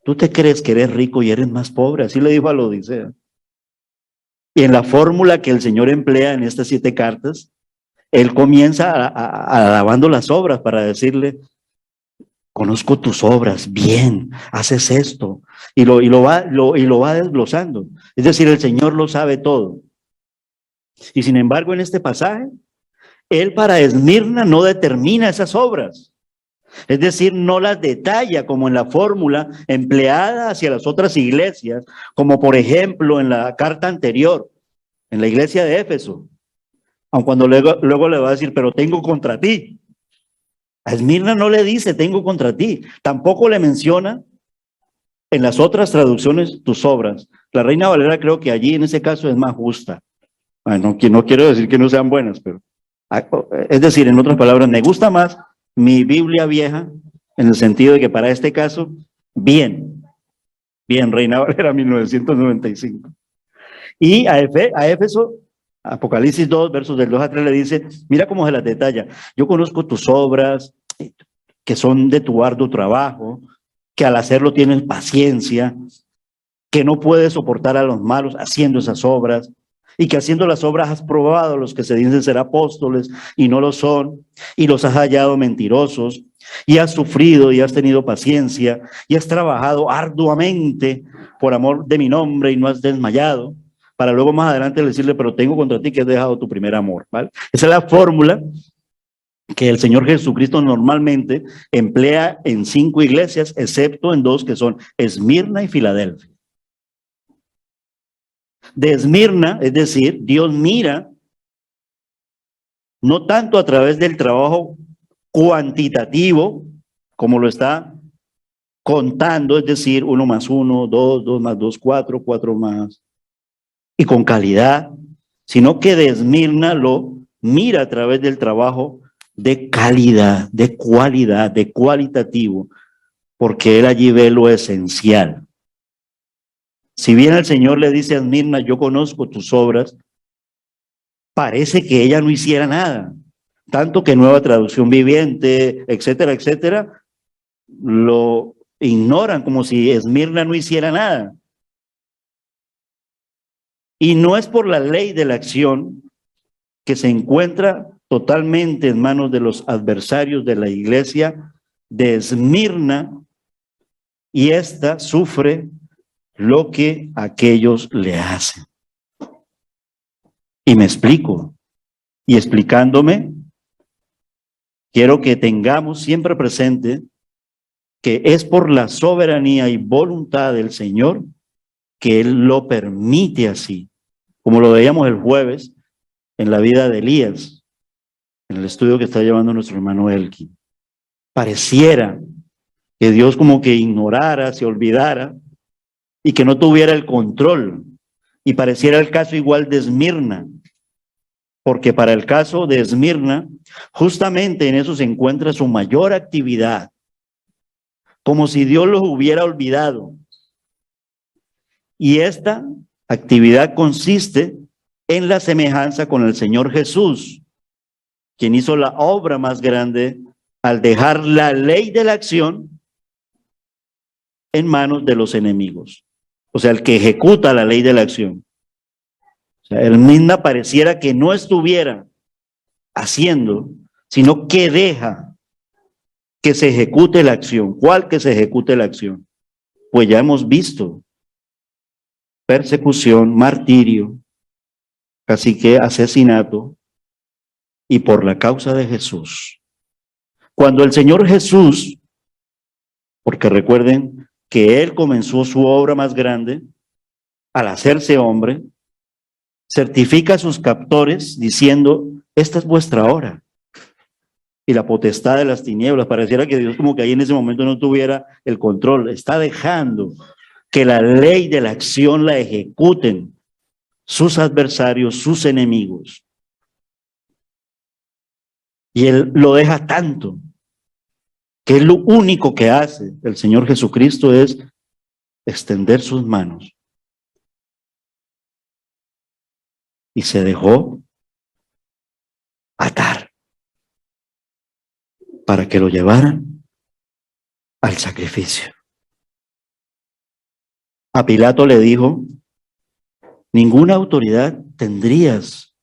tú te crees que eres rico y eres más pobre. Así le dijo a la Odisea. Y en la fórmula que el Señor emplea en estas 7 cartas, Él comienza alabando las obras para decirle: conozco tus obras, bien, haces esto. Y lo va desglosando. Es decir, el Señor lo sabe todo. Y sin embargo, en este pasaje, Él para Esmirna no determina esas obras. Es decir, no las detalla como en la fórmula empleada hacia las otras iglesias, como por ejemplo en la carta anterior, en la iglesia de Éfeso. Aun cuando luego le va a decir: pero tengo contra ti. A Esmirna no le dice: tengo contra ti. Tampoco le menciona en las otras traducciones tus obras. La Reina Valera creo que allí en ese caso es más justa. No quiero decir que no sean buenas, pero es decir, en otras palabras, me gusta más mi Biblia vieja, en el sentido de que para este caso, bien, Reina Valera 1995. Y a Éfeso, Apocalipsis 2, versos del 2 a 3 le dice: mira cómo se las detalla. Yo conozco tus obras, que son de tu arduo trabajo, que al hacerlo tienes paciencia, que no puedes soportar a los malos haciendo esas obras, y que haciendo las obras has probado a los que se dicen ser apóstoles y no lo son, y los has hallado mentirosos, y has sufrido y has tenido paciencia, y has trabajado arduamente por amor de mi nombre y no has desmayado, para luego más adelante decirle: pero tengo contra ti que has dejado tu primer amor. ¿Vale? Esa es la fórmula que el Señor Jesucristo normalmente emplea en 5 iglesias, excepto en 2 que son Esmirna y Filadelfia. De Esmirna, es decir, Dios mira no tanto a través del trabajo cuantitativo, como lo está contando, es decir, 1 más 1, 2, 2 más 2, 4, 4 más, y con calidad, sino que de Esmirna lo mira a través del trabajo de calidad, de cualidad, de cualitativo, porque Él allí ve lo esencial. Si bien el Señor le dice a Esmirna: yo conozco tus obras, parece que ella no hiciera nada. Tanto que Nueva Traducción Viviente, etcétera, etcétera, lo ignoran como si Esmirna no hiciera nada. Y no es por la ley de la acción que se encuentra totalmente en manos de los adversarios de la iglesia de Esmirna, y ésta sufre lo que aquellos le hacen. Y me explico. Y explicándome, quiero que tengamos siempre presente que es por la soberanía y voluntad del Señor que Él lo permite así. Como lo veíamos el jueves en la vida de Elías, en el estudio que está llevando nuestro hermano Elkin. Pareciera que Dios como que ignorara, se olvidara y que no tuviera el control. Y pareciera el caso igual de Esmirna, porque para el caso de Esmirna, justamente en eso se encuentra su mayor actividad, como si Dios los hubiera olvidado. Y esta actividad consiste en la semejanza con el Señor Jesús, quien hizo la obra más grande al dejar la ley de la acción en manos de los enemigos. O sea, el que ejecuta la ley de la acción. O sea, Esmirna pareciera que no estuviera haciendo, sino que deja que se ejecute la acción. ¿Cuál que se ejecute la acción? Pues ya hemos visto persecución, martirio, casi que asesinato, y por la causa de Jesús. Cuando el Señor Jesús, porque recuerden que Él comenzó su obra más grande al hacerse hombre, certifica a sus captores diciendo, esta es vuestra hora. Y la potestad de las tinieblas, pareciera que Dios como que ahí en ese momento no tuviera el control, está dejando que la ley de la acción la ejecuten sus adversarios, sus enemigos. Y Él lo deja tanto, que lo único que hace el Señor Jesucristo es extender sus manos. Y se dejó atar para que lo llevaran al sacrificio. A Pilato le dijo, ninguna autoridad tendrías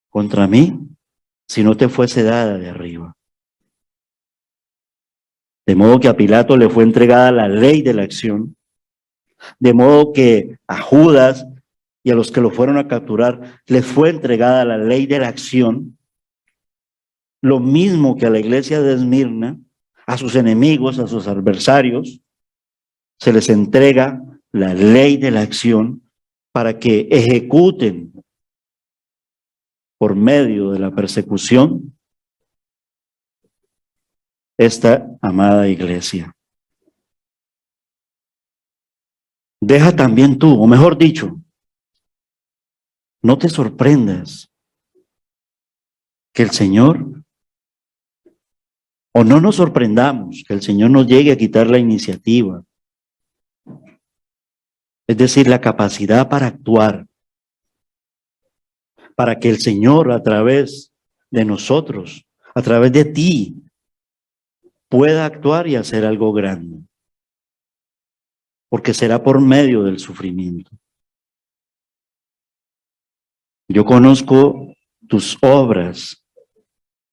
contra mí si no te fuese dada de arriba. De modo que a Pilato le fue entregada la ley de la acción, de modo que a Judas y a los que lo fueron a capturar les fue entregada la ley de la acción, lo mismo que a la iglesia de Esmirna, a sus enemigos, a sus adversarios, se les entrega la ley de la acción para que ejecuten por medio de la persecución esta amada iglesia. Deja también tú, o mejor dicho, no te sorprendas que el Señor, o no nos sorprendamos que el Señor nos llegue a quitar la iniciativa, es decir, la capacidad para actuar, para que el Señor a través de nosotros, a través de ti, pueda actuar y hacer algo grande. Porque será por medio del sufrimiento. Yo conozco tus obras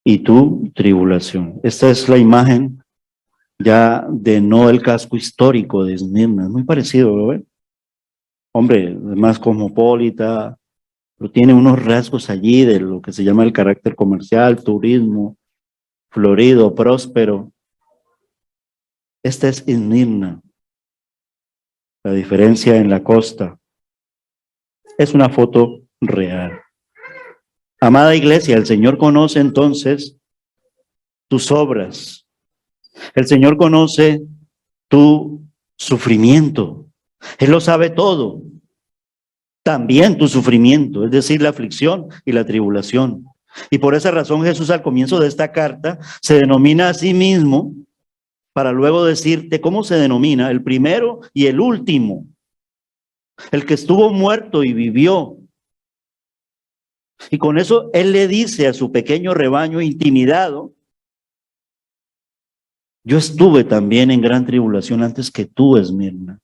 y tu tribulación. Esta es la imagen ya de no el casco histórico de Esmirna. Es muy parecido, ¿lo ven? Hombre, más cosmopolita, pero tiene unos rasgos allí de lo que se llama el carácter comercial, turismo, florido, próspero. Esta es Esmirna. La diferencia en la costa. Es una foto real. Amada iglesia, el Señor conoce entonces tus obras. El Señor conoce tu sufrimiento. Él lo sabe todo. También tu sufrimiento, es decir, la aflicción y la tribulación. Y por esa razón Jesús al comienzo de esta carta se denomina a sí mismo, para luego decirte cómo se denomina, el primero y el último, el que estuvo muerto y vivió. Y con eso Él le dice a su pequeño rebaño intimidado, yo estuve también en gran tribulación antes que tú, Esmirna.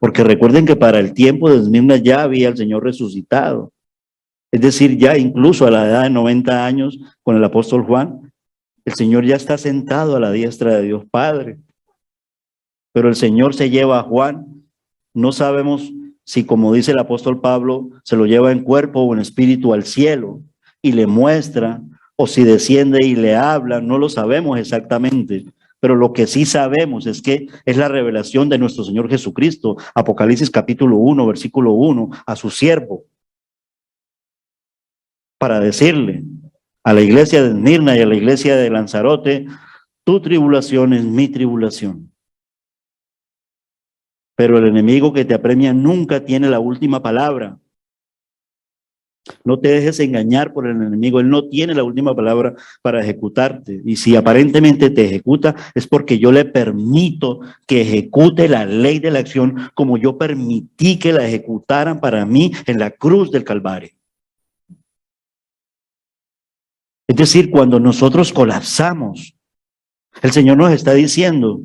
Porque recuerden que para el tiempo de Esmirna ya había el Señor resucitado. Es decir, ya incluso a la edad de 90 años con el apóstol Juan, el Señor ya está sentado a la diestra de Dios Padre. Pero el Señor se lleva a Juan. No sabemos si, como dice el apóstol Pablo, se lo lleva en cuerpo o en espíritu al cielo y le muestra, o si desciende y le habla, no lo sabemos exactamente. Pero lo que sí sabemos es que es la revelación de nuestro Señor Jesucristo, Apocalipsis capítulo 1, versículo 1, a su siervo, para decirle a la iglesia de Esmirna y a la iglesia de Lanzarote: tu tribulación es mi tribulación. Pero el enemigo que te apremia nunca tiene la última palabra. No te dejes engañar por el enemigo. Él no tiene la última palabra para ejecutarte. Y si aparentemente te ejecuta, es porque yo le permito que ejecute la ley de la acción como yo permití que la ejecutaran para mí en la cruz del Calvario. Es decir, cuando nosotros colapsamos, el Señor nos está diciendo: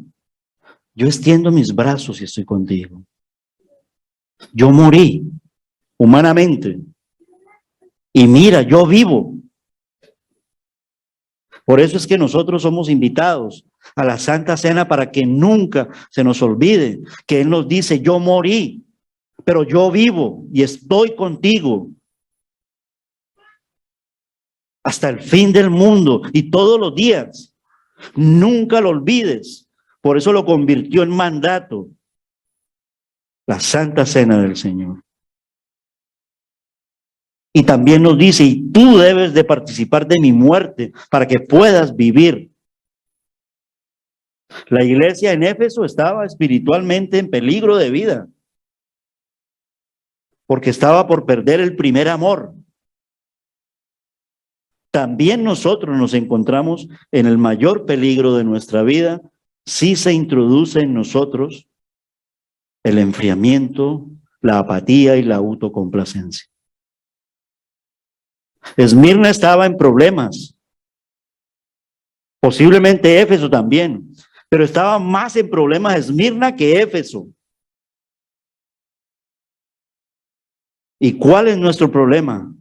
yo extiendo mis brazos y estoy contigo. Yo morí humanamente. Y mira, yo vivo. Por eso es que nosotros somos invitados a la Santa Cena, para que nunca se nos olvide que Él nos dice: yo morí, pero yo vivo y estoy contigo hasta el fin del mundo y todos los días. Nunca lo olvides. Por eso lo convirtió en mandato, la Santa Cena del Señor. Y también nos dice: y tú debes de participar de mi muerte para que puedas vivir. La iglesia en Éfeso estaba espiritualmente en peligro de vida, porque estaba por perder el primer amor. También nosotros nos encontramos en el mayor peligro de nuestra vida si se introduce en nosotros el enfriamiento, la apatía y la autocomplacencia. Esmirna estaba en problemas, posiblemente Éfeso también, pero estaba más en problemas Esmirna que Éfeso. ¿Y cuál es nuestro problema?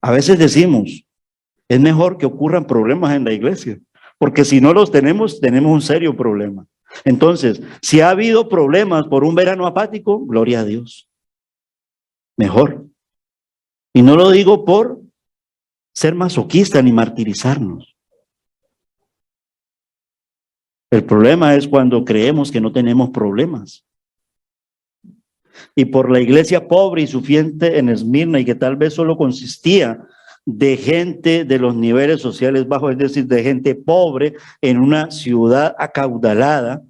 A veces decimos: es mejor que ocurran problemas en la iglesia, porque si no los tenemos, tenemos un serio problema. Entonces, si ha habido problemas por un verano apático, gloria a Dios, mejor. Y no lo digo por ser masoquista ni martirizarnos. El problema es cuando creemos que no tenemos problemas. Y por la iglesia pobre y sufriente en Esmirna, y que tal vez solo consistía de gente de los niveles sociales bajos, es decir, de gente pobre en una ciudad acaudalada,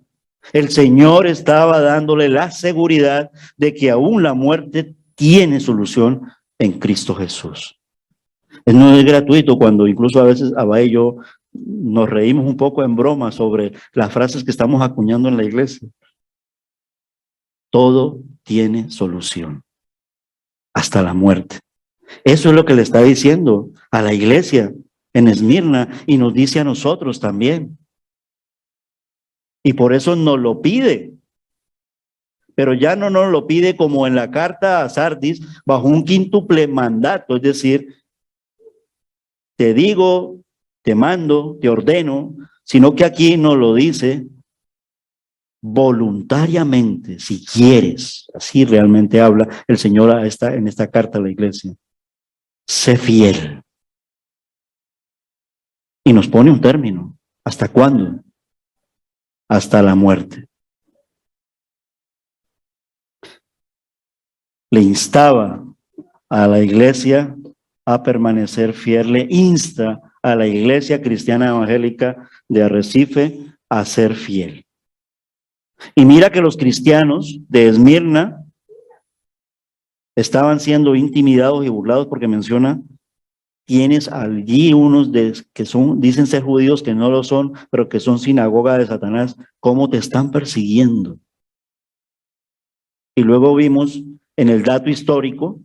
el Señor estaba dándole la seguridad de que aún la muerte tiene solución en Cristo Jesús. No es gratuito, cuando incluso a veces Abba y yo nos reímos un poco en broma sobre las frases que estamos acuñando en la iglesia. Todo tiene solución, hasta la muerte. Eso es lo que le está diciendo a la iglesia en Esmirna, y nos dice a nosotros también. Y por eso nos lo pide. Pero ya no nos lo pide como en la carta a Sardis, bajo un quíntuple mandato, es decir, te digo, te mando, te ordeno, sino que aquí nos lo dice voluntariamente, si quieres. Así realmente habla el Señor en esta carta a la iglesia. Sé fiel. Y nos pone un término. ¿Hasta cuándo? Hasta la muerte. Le instaba a la iglesia a permanecer fiel, le insta a la iglesia cristiana evangélica de Arrecife a ser fiel. Y mira que los cristianos de Esmirna estaban siendo intimidados y burlados, porque menciona: tienes allí unos que dicen ser judíos, que no lo son, pero que son sinagoga de Satanás, cómo te están persiguiendo. Y luego vimos en el dato histórico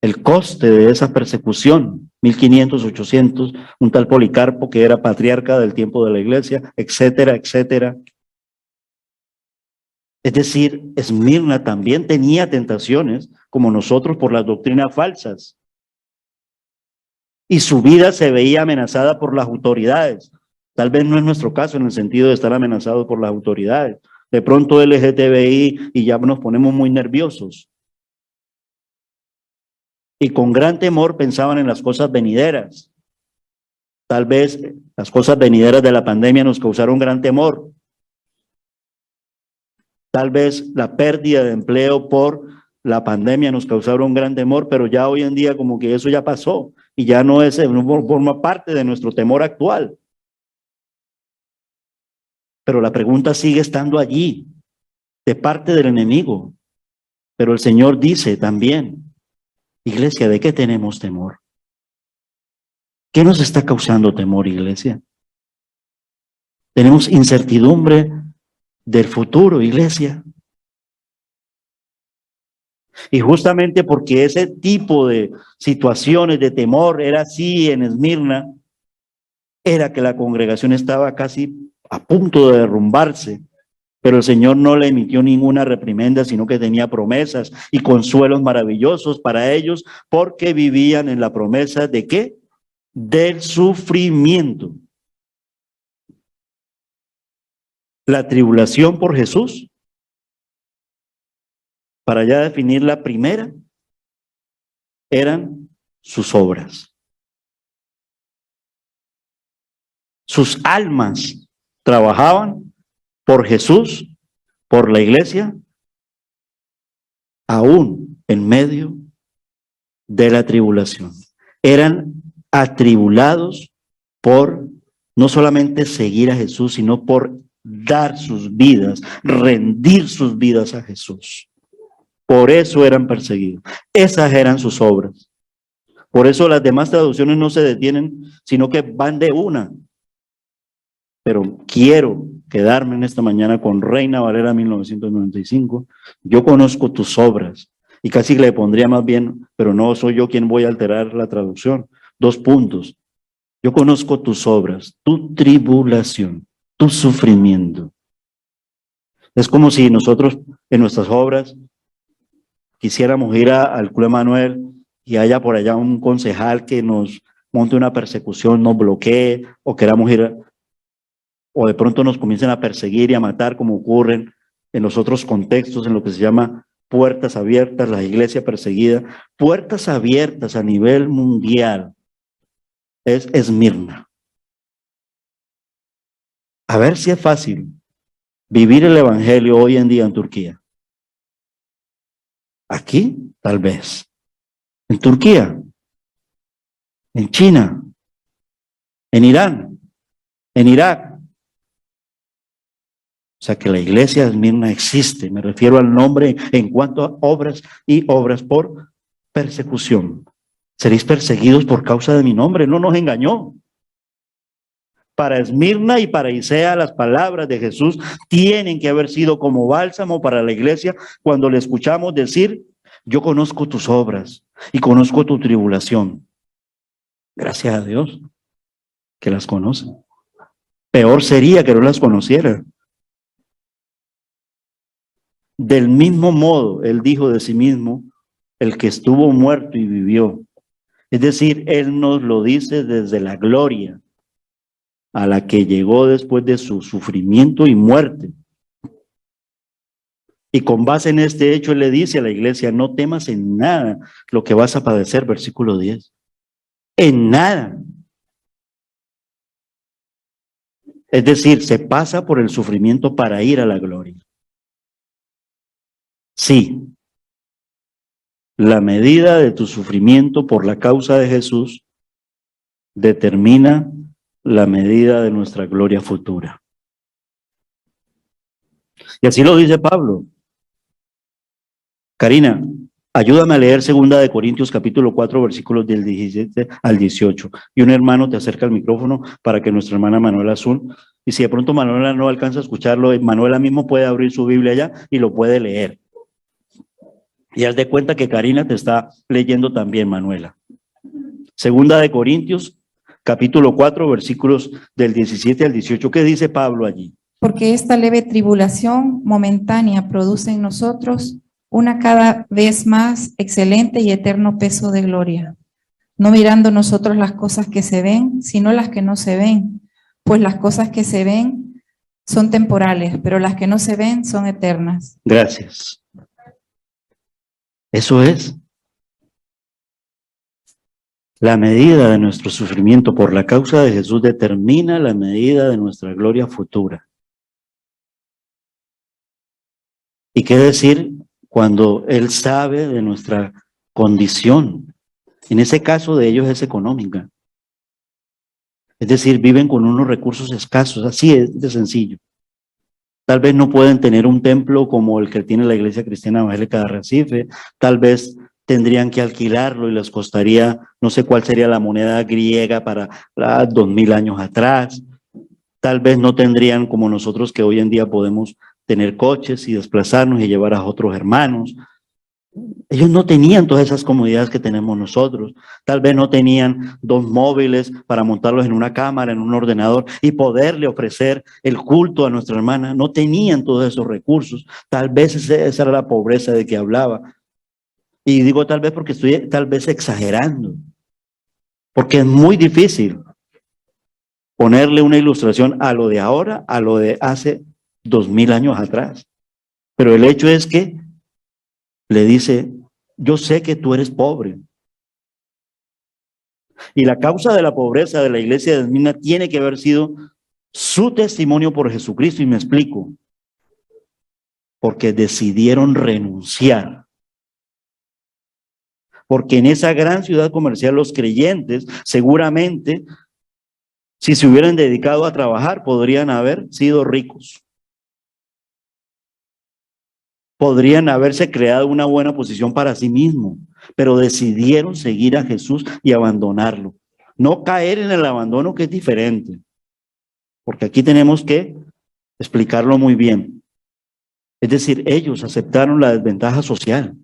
el coste de esa persecución: 1500, 800, un tal Policarpo que era patriarca del tiempo de la iglesia, etcétera, etcétera. Es decir, Esmirna también tenía tentaciones, como nosotros, por las doctrinas falsas. Y su vida se veía amenazada por las autoridades. Tal vez no es nuestro caso en el sentido de estar amenazados por las autoridades, de pronto LGTBI, y ya nos ponemos muy nerviosos. Y con gran temor pensaban en las cosas venideras. Tal vez las cosas venideras de la pandemia nos causaron gran temor. Tal vez la pérdida de empleo por la pandemia nos causaron gran temor, pero ya hoy en día como que eso ya pasó y ya no forma parte de nuestro temor actual. Pero la pregunta sigue estando allí, de parte del enemigo. Pero el Señor dice también, iglesia, ¿de qué tenemos temor? ¿Qué nos está causando temor, iglesia? Tenemos incertidumbre del futuro, iglesia. Y justamente porque ese tipo de situaciones de temor era así en Esmirna, era que la congregación estaba casi a punto de derrumbarse, pero el Señor no le emitió ninguna reprimenda, sino que tenía promesas y consuelos maravillosos para ellos, porque vivían en la promesa ¿de qué? Del sufrimiento. La tribulación por Jesús, para ya definir la primera, eran sus obras. Sus almas trabajaban por Jesús, por la iglesia, aún en medio de la tribulación. Eran atribulados por no solamente seguir a Jesús, sino por dar sus vidas, rendir sus vidas a Jesús. Por eso eran perseguidos. Esas eran sus obras. Por eso las demás traducciones no se detienen, sino que van de una. Pero quiero quedarme en esta mañana con Reina Valera 1995. Yo conozco tus obras. Y casi le pondría más bien, pero no soy yo quien voy a alterar la traducción. 2 puntos. Yo conozco tus obras, tu tribulación, tu sufrimiento. Es como si nosotros en nuestras obras quisiéramos ir al Club Emanuel y haya por allá un concejal que nos monte una persecución, nos bloquee, o queramos ir, o de pronto nos comiencen a perseguir y a matar, como ocurren en los otros contextos, en lo que se llama puertas abiertas, la iglesia perseguida. Puertas abiertas a nivel mundial es Esmirna. A ver si es fácil vivir el evangelio hoy en día en Turquía. Aquí, tal vez. En Turquía, en China, en Irán, en Irak. O sea que la iglesia de Esmirna existe. Me refiero al nombre en cuanto a obras y obras por persecución. Seréis perseguidos por causa de mi nombre. No nos engañó. Para Esmirna y para Isea, las palabras de Jesús tienen que haber sido como bálsamo para la iglesia cuando le escuchamos decir: yo conozco tus obras y conozco tu tribulación. Gracias a Dios que las conoce. Peor sería que no las conociera. Del mismo modo, él dijo de sí mismo, el que estuvo muerto y vivió. Es decir, él nos lo dice desde la gloria a la que llegó después de su sufrimiento y muerte. Y con base en este hecho, él le dice a la iglesia: no temas en nada lo que vas a padecer, versículo 10. En nada. Es decir, se pasa por el sufrimiento para ir a la gloria. Sí, la medida de tu sufrimiento por la causa de Jesús determina la medida de nuestra gloria futura. Y así lo dice Pablo. Karina, ayúdame a leer 2 Corintios capítulo 4, versículos del 17 al 18. Y un hermano te acerca al micrófono para que nuestra hermana Manuela Azul, y si de pronto Manuela no alcanza a escucharlo, Manuela mismo puede abrir su Biblia allá y lo puede leer. Y haz de cuenta que Karina te está leyendo también, Manuela. 2 Corintios capítulo 4, versículos del 17 al 18. ¿Qué dice Pablo allí? Porque esta leve tribulación momentánea produce en nosotros una cada vez más excelente y eterno peso de gloria, no mirando nosotros las cosas que se ven, sino las que no se ven, pues las cosas que se ven son temporales, pero las que no se ven son eternas. Gracias. Eso es. La medida de nuestro sufrimiento por la causa de Jesús determina la medida de nuestra gloria futura. ¿Y qué decir cuando Él sabe de nuestra condición? En ese caso de ellos es económica. Es decir, viven con unos recursos escasos, así es de sencillo. Tal vez no pueden tener un templo como el que tiene la Iglesia Cristiana Evangélica de Arrecife, tal vez tendrían que alquilarlo y les costaría, no sé cuál sería la moneda griega para 2000 años atrás. Tal vez no tendrían como nosotros que hoy en día podemos tener coches y desplazarnos y llevar a otros hermanos. Ellos no tenían todas esas comodidades que tenemos nosotros. Tal vez no tenían 2 móviles para montarlos en una cámara, en un ordenador y poderle ofrecer el culto a nuestra hermana. No tenían todos esos recursos. Tal vez esa era la pobreza de que hablaba. Y digo tal vez porque estoy tal vez exagerando. Porque es muy difícil ponerle una ilustración a lo de ahora, a lo de hace 2000 años atrás. Pero el hecho es que le dice, yo sé que tú eres pobre. Y la causa de la pobreza de la iglesia de Esmirna tiene que haber sido su testimonio por Jesucristo. Y me explico. Porque decidieron renunciar. Porque en esa gran ciudad comercial los creyentes seguramente, si se hubieran dedicado a trabajar, podrían haber sido ricos. Podrían haberse creado una buena posición para sí mismos, pero decidieron seguir a Jesús y abandonarlo. No caer en el abandono, que es diferente, porque aquí tenemos que explicarlo muy bien. Es decir, ellos aceptaron la desventaja social.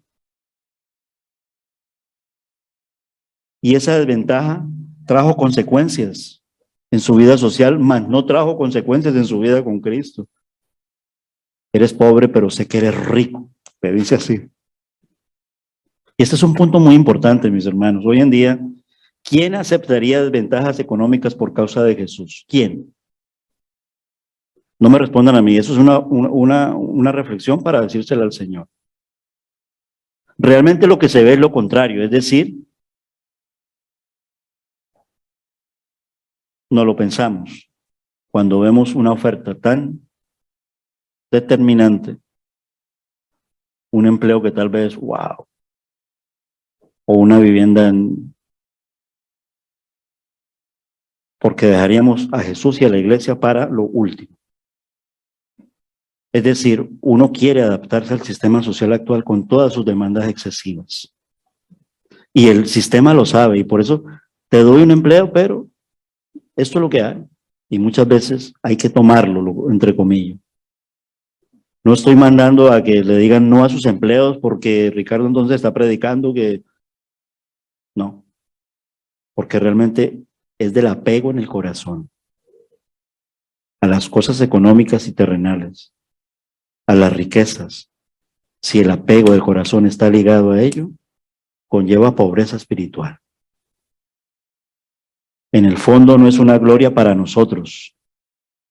Y esa desventaja trajo consecuencias en su vida social, mas no trajo consecuencias en su vida con Cristo. Eres pobre, pero sé que eres rico. Me dice así. Y este es un punto muy importante, mis hermanos. Hoy en día, ¿quién aceptaría desventajas económicas por causa de Jesús? ¿Quién? No me respondan a mí. Eso es una reflexión para decírsela al Señor. Realmente lo que se ve es lo contrario. Es decir, no lo pensamos. Cuando vemos una oferta tan determinante, un empleo que tal vez, wow, o una vivienda porque dejaríamos a Jesús y a la iglesia para lo último. Es decir, uno quiere adaptarse al sistema social actual con todas sus demandas excesivas. Y el sistema lo sabe, y por eso te doy un empleo, pero esto es lo que hay. Y muchas veces hay que tomarlo, entre comillas. No estoy mandando a que le digan no a sus empleos porque Ricardo entonces está predicando que no. Porque realmente es del apego en el corazón a las cosas económicas y terrenales, a las riquezas. Si el apego del corazón está ligado a ello, conlleva pobreza espiritual. En el fondo no es una gloria para nosotros,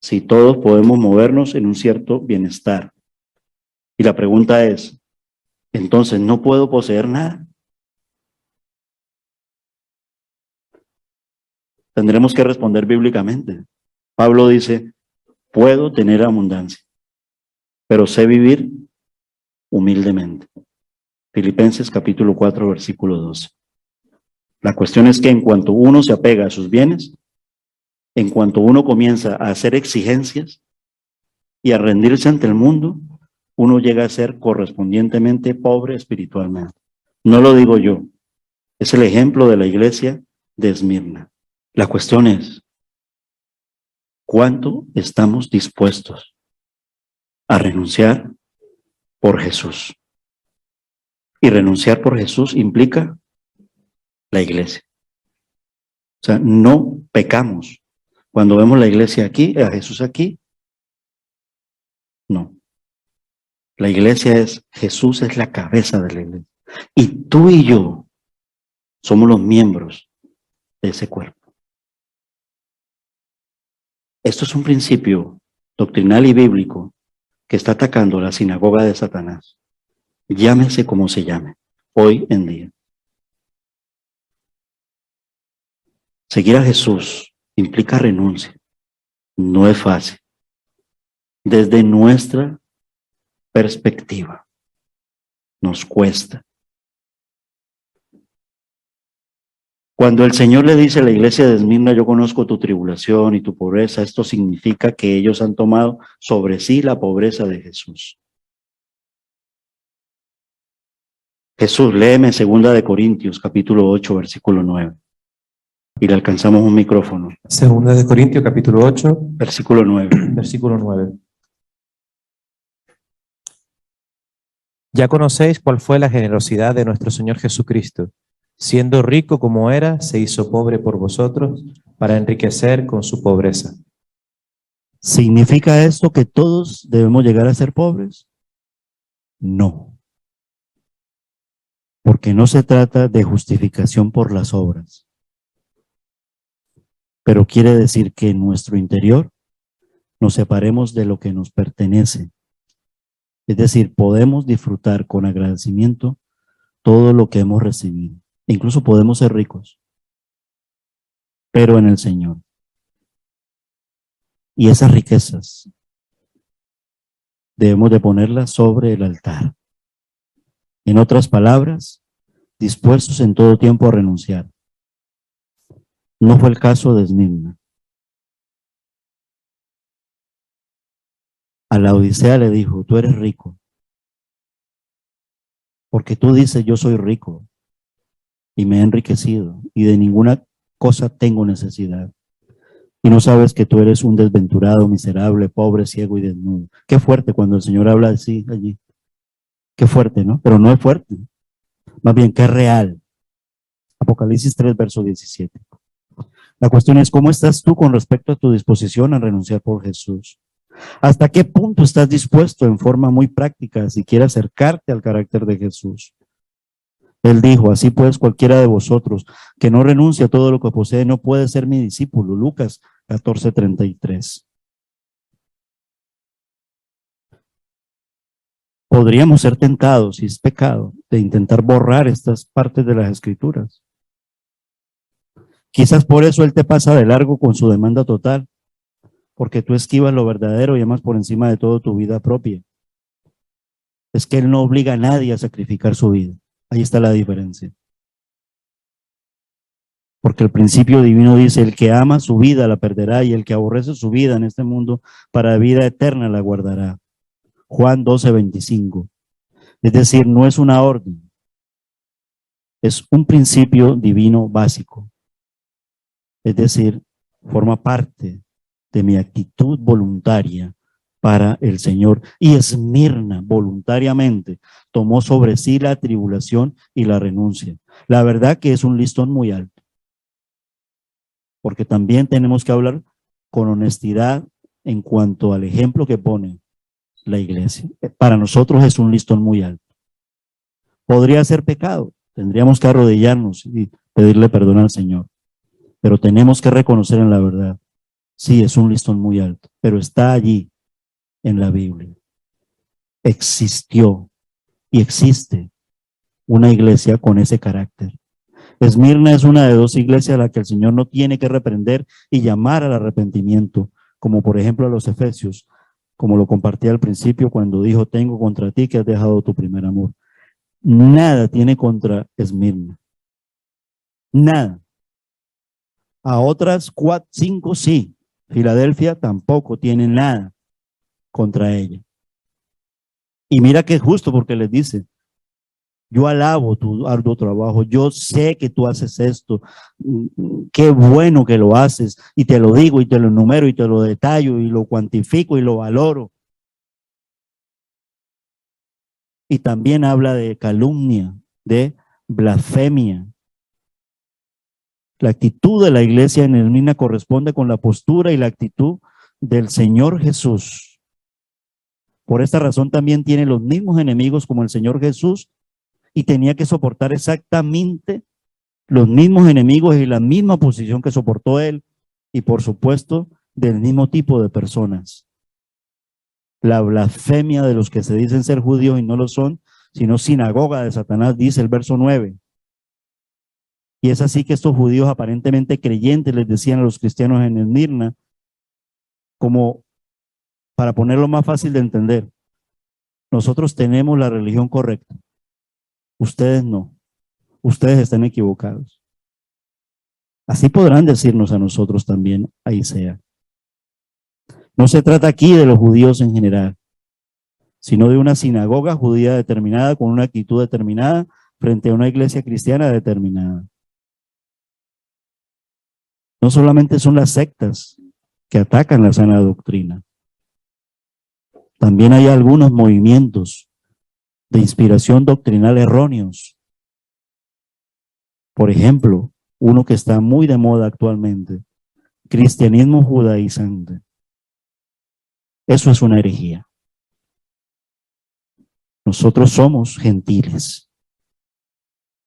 si todos podemos movernos en un cierto bienestar. Y la pregunta es, entonces, ¿no puedo poseer nada? Tendremos que responder bíblicamente. Pablo dice, puedo tener abundancia, pero sé vivir humildemente. Filipenses capítulo 4, versículo 12. La cuestión es que en cuanto uno se apega a sus bienes, en cuanto uno comienza a hacer exigencias y a rendirse ante el mundo, uno llega a ser correspondientemente pobre espiritualmente. No lo digo yo, es el ejemplo de la iglesia de Esmirna. La cuestión es, ¿cuánto estamos dispuestos a renunciar por Jesús? Y renunciar por Jesús implica la iglesia. O sea, no pecamos. Cuando vemos la iglesia aquí, a Jesús aquí, no. La iglesia es, Jesús es la cabeza de la iglesia. Y tú y yo somos los miembros de ese cuerpo. Esto es un principio doctrinal y bíblico que está atacando la sinagoga de Satanás, llámese como se llame, hoy en día. Seguir a Jesús implica renuncia. No es fácil. Desde nuestra perspectiva, nos cuesta. Cuando el Señor le dice a la iglesia de Esmirna, yo conozco tu tribulación y tu pobreza, esto significa que ellos han tomado sobre sí la pobreza de Jesús. Jesús, léeme 2 de Corintios, capítulo 8, versículo 9. Y le alcanzamos un micrófono. 2 de Corintios, capítulo 8, Versículo 9. versículo 9. Ya conocéis cuál fue la generosidad de nuestro Señor Jesucristo. Siendo rico como era, se hizo pobre por vosotros para enriquecer con su pobreza. ¿Significa esto que todos debemos llegar a ser pobres? No. Porque no se trata de justificación por las obras. Pero quiere decir que en nuestro interior nos separemos de lo que nos pertenece. Es decir, podemos disfrutar con agradecimiento todo lo que hemos recibido. Incluso podemos ser ricos, pero en el Señor. Y esas riquezas debemos de ponerlas sobre el altar. En otras palabras, dispuestos en todo tiempo a renunciar. No fue el caso de Esmirna. A la Odisea le dijo, tú eres rico, porque tú dices, yo soy rico y me he enriquecido y de ninguna cosa tengo necesidad. Y no sabes que tú eres un desventurado, miserable, pobre, ciego y desnudo. Qué fuerte cuando el Señor habla así allí. Qué fuerte, ¿no? Pero no es fuerte. Más bien, que es real. Apocalipsis 3, verso 17. La cuestión es, ¿cómo estás tú con respecto a tu disposición a renunciar por Jesús? ¿Hasta qué punto estás dispuesto en forma muy práctica si quieres acercarte al carácter de Jesús? Él dijo, así pues cualquiera de vosotros que no renuncia a todo lo que posee no puede ser mi discípulo. Lucas 14:33. Podríamos ser tentados, y es pecado, de intentar borrar estas partes de las Escrituras. Quizás por eso Él te pasa de largo con su demanda total, porque tú esquivas lo verdadero y amas por encima de todo tu vida propia. Es que Él no obliga a nadie a sacrificar su vida. Ahí está la diferencia. Porque el principio divino dice, el que ama su vida la perderá y el que aborrece su vida en este mundo para vida eterna la guardará. Juan 12:25. Es decir, no es una orden, es un principio divino básico. Es decir, forma parte de mi actitud voluntaria para el Señor. Y Esmirna voluntariamente tomó sobre sí la tribulación y la renuncia. La verdad que es un listón muy alto. Porque también tenemos que hablar con honestidad en cuanto al ejemplo que pone la iglesia. Para nosotros es un listón muy alto. Podría ser pecado. Tendríamos que arrodillarnos y pedirle perdón al Señor. Pero tenemos que reconocer en la verdad. Sí, es un listón muy alto, pero está allí en la Biblia. Existió y existe una iglesia con ese carácter. Esmirna es una de dos iglesias a la que el Señor no tiene que reprender y llamar al arrepentimiento, como por ejemplo a los Efesios, como lo compartí al principio cuando dijo, tengo contra ti que has dejado tu primer amor. Nada tiene contra Esmirna. Nada. A otras 4, 5 sí. Filadelfia tampoco tiene nada contra ella. Y mira que es justo porque les dice, yo alabo tu arduo trabajo, yo sé que tú haces esto, qué bueno que lo haces, y te lo digo, y te lo enumero, y te lo detallo, y lo cuantifico, y lo valoro. Y también habla de calumnia, de blasfemia. La actitud de la iglesia en Esmirna corresponde con la postura y la actitud del Señor Jesús. Por esta razón también tiene los mismos enemigos como el Señor Jesús y tenía que soportar exactamente los mismos enemigos y la misma posición que soportó él y por supuesto del mismo tipo de personas. la blasfemia de los que se dicen ser judíos y no lo son, sino sinagoga de Satanás, dice el verso 9. Y es así que estos judíos aparentemente creyentes les decían a los cristianos en Esmirna, como para ponerlo más fácil de entender, nosotros tenemos la religión correcta, ustedes no, ustedes están equivocados. Así podrán decirnos a nosotros también, ahí sea. No se trata aquí de los judíos en general, sino de una sinagoga judía determinada con una actitud determinada frente a una iglesia cristiana determinada. No solamente son las sectas que atacan la sana doctrina, también hay algunos movimientos de inspiración doctrinal erróneos. Por ejemplo, uno que está muy de moda actualmente, cristianismo judaizante. Eso es una herejía. Nosotros somos gentiles.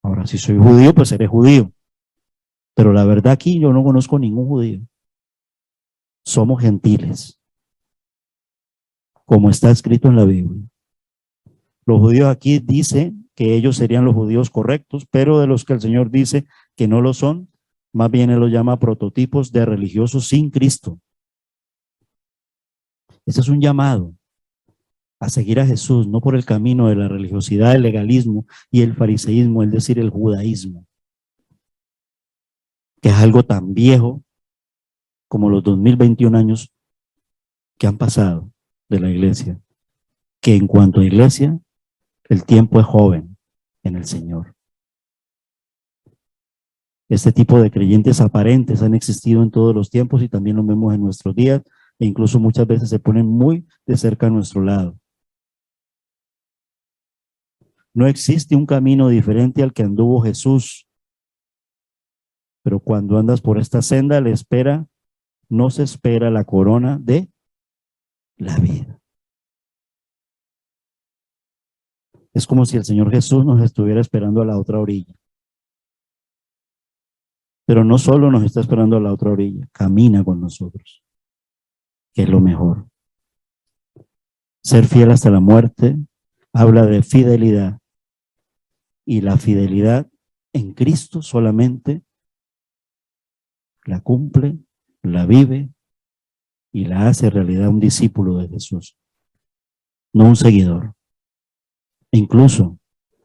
Ahora, si soy judío, pues seré judío. Pero la verdad aquí yo no conozco ningún judío. Somos gentiles, como está escrito en la Biblia. Los judíos aquí dicen que ellos serían los judíos correctos, pero de los que el Señor dice que no lo son, más bien Él los llama prototipos de religiosos sin Cristo. Ese es un llamado a seguir a Jesús, no por el camino de la religiosidad, el legalismo y el fariseísmo, es decir, el judaísmo, que es algo tan viejo como los 2021 años que han pasado de la iglesia, que en cuanto a iglesia, el tiempo es joven en el Señor. Este tipo de creyentes aparentes han existido en todos los tiempos y también lo vemos en nuestros días, e incluso muchas veces se ponen muy de cerca a nuestro lado. No existe un camino diferente al que anduvo Jesús, pero cuando andas por esta senda no se espera la corona de la vida. Es como si el Señor Jesús nos estuviera esperando a la otra orilla. Pero no solo nos está esperando a la otra orilla, camina con nosotros, que es lo mejor. Ser fiel hasta la muerte habla de fidelidad, y la fidelidad en Cristo solamente la cumple, la vive y la hace realidad un discípulo de Jesús, no un seguidor, incluso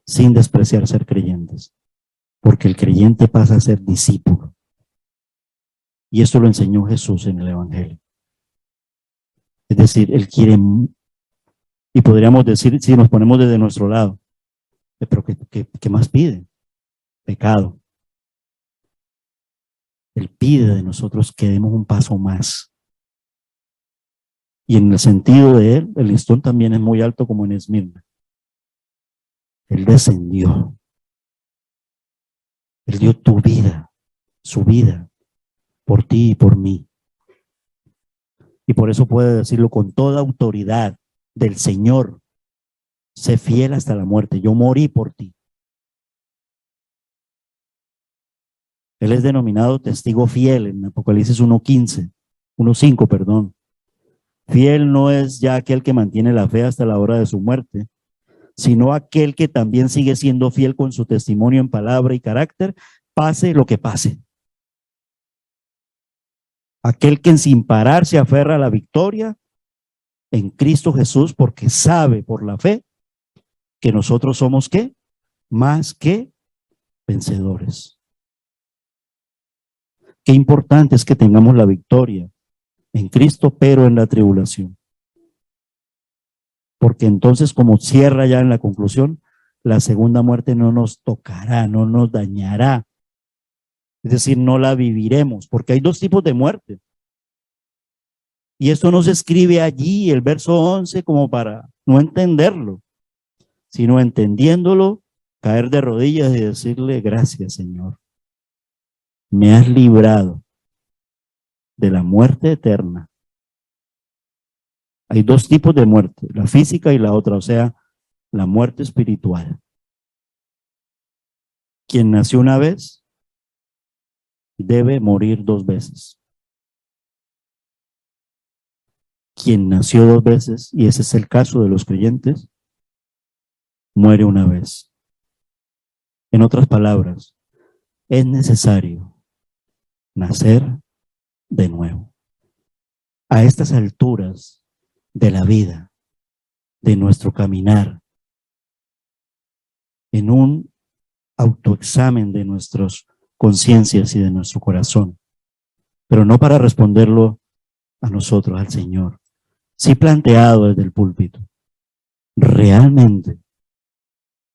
sin despreciar ser creyentes, porque el creyente pasa a ser discípulo. Y esto lo enseñó Jesús en el Evangelio. Es decir, Él quiere, y podríamos decir, si nos ponemos desde nuestro lado, pero ¿qué más pide? Pecado. Él pide de nosotros que demos un paso más. Y en el sentido de Él, el listón también es muy alto como en Esmirna. Él descendió. Él dio tu vida, su vida, por ti y por mí. Y por eso puede decirlo con toda autoridad del Señor. Sé fiel hasta la muerte. Yo morí por ti. Él es denominado testigo fiel en Apocalipsis 1:5, perdón. Fiel no es ya aquel que mantiene la fe hasta la hora de su muerte, sino aquel que también sigue siendo fiel con su testimonio en palabra y carácter, pase lo que pase. Aquel que sin parar se aferra a la victoria en Cristo Jesús, porque sabe por la fe que nosotros somos ¿qué? Más que vencedores. Qué importante es que tengamos la victoria en Cristo, pero en la tribulación. Porque entonces, como cierra ya en la conclusión, la segunda muerte no nos tocará, no nos dañará. Es decir, no la viviremos, porque hay dos tipos de muerte. Y esto no se escribe allí, el verso 11, como para no entenderlo, sino entendiéndolo, caer de rodillas y decirle, gracias, Señor. Me has librado de la muerte eterna. Hay dos tipos de muerte, la física y la otra, o sea, la muerte espiritual. Quien nació una vez debe morir dos veces. quien nació 2 veces, y ese es el caso de los creyentes, muere una vez. En otras palabras, es necesario nacer de nuevo. A estas alturas de la vida, de nuestro caminar, en un autoexamen de nuestras conciencias y de nuestro corazón, pero no para responderlo a nosotros, al Señor, sí planteado desde el púlpito. ¿Realmente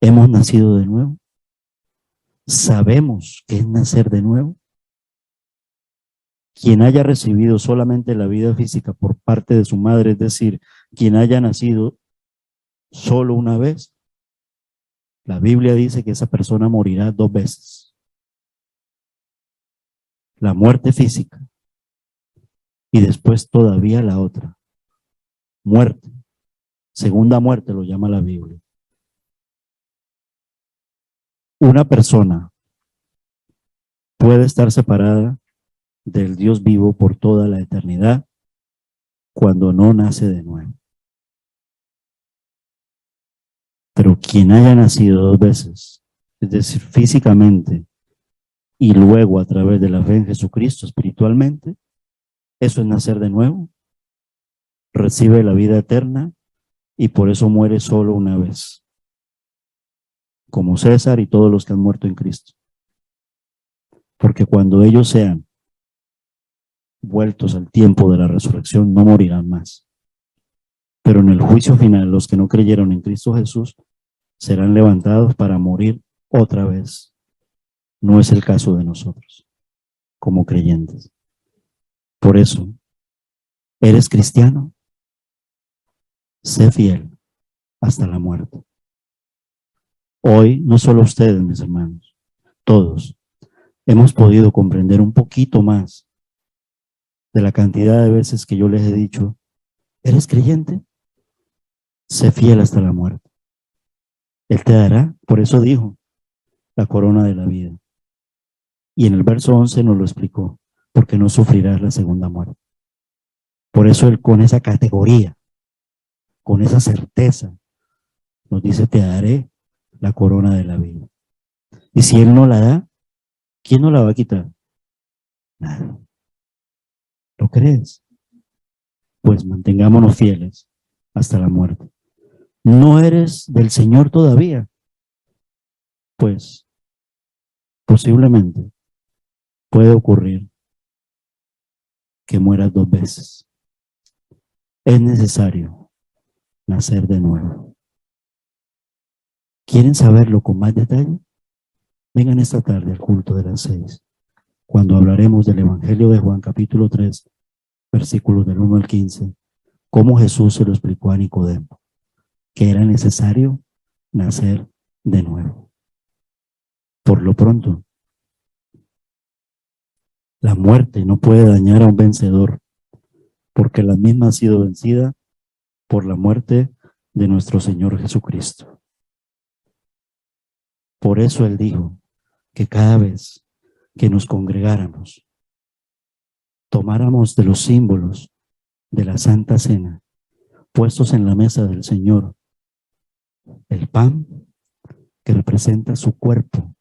hemos nacido de nuevo? ¿Sabemos qué es nacer de nuevo? Quien haya recibido solamente la vida física por parte de su madre, es decir, quien haya nacido solo una vez, la Biblia dice que esa persona morirá 2 veces. La muerte física y después todavía la otra, muerte, segunda muerte lo llama la Biblia. Una persona puede estar separada del Dios vivo por toda la eternidad cuando no nace de nuevo. Pero quien haya nacido 2 veces, es decir, físicamente y luego a través de la fe en Jesucristo espiritualmente, eso es nacer de nuevo, recibe la vida eterna y por eso muere solo una vez, como César y todos los que han muerto en Cristo. Porque cuando ellos sean vueltos al tiempo de la resurrección, no morirán más. Pero en el juicio final, los que no creyeron en Cristo Jesús serán levantados para morir otra vez. No es el caso de nosotros, como creyentes. Por eso, ¿eres cristiano? Sé fiel hasta la muerte. Hoy, no solo ustedes, mis hermanos, todos hemos podido comprender un poquito más de la cantidad de veces que yo les he dicho, ¿eres creyente? Sé fiel hasta la muerte. Él te dará, por eso dijo, la corona de la vida. Y en el verso 11 nos lo explicó, porque no sufrirás la segunda muerte. Por eso Él con esa categoría, con esa certeza, nos dice, te daré la corona de la vida. Y si Él no la da, ¿quién no la va a quitar? Nada. ¿Lo crees? Pues mantengámonos fieles hasta la muerte. ¿No eres del Señor todavía? Pues posiblemente puede ocurrir que mueras 2 veces. Es necesario nacer de nuevo. ¿Quieren saberlo con más detalle? Vengan esta tarde al culto de las 6, cuando hablaremos del Evangelio de Juan, capítulo 3, versículos del 1 al 15, cómo Jesús se lo explicó a Nicodemo, que era necesario nacer de nuevo. Por lo pronto, la muerte no puede dañar a un vencedor, porque la misma ha sido vencida por la muerte de nuestro Señor Jesucristo. Por eso Él dijo que cada vez que nos congregáramos, tomáramos de los símbolos de la Santa Cena, puestos en la mesa del Señor, el pan que representa su cuerpo,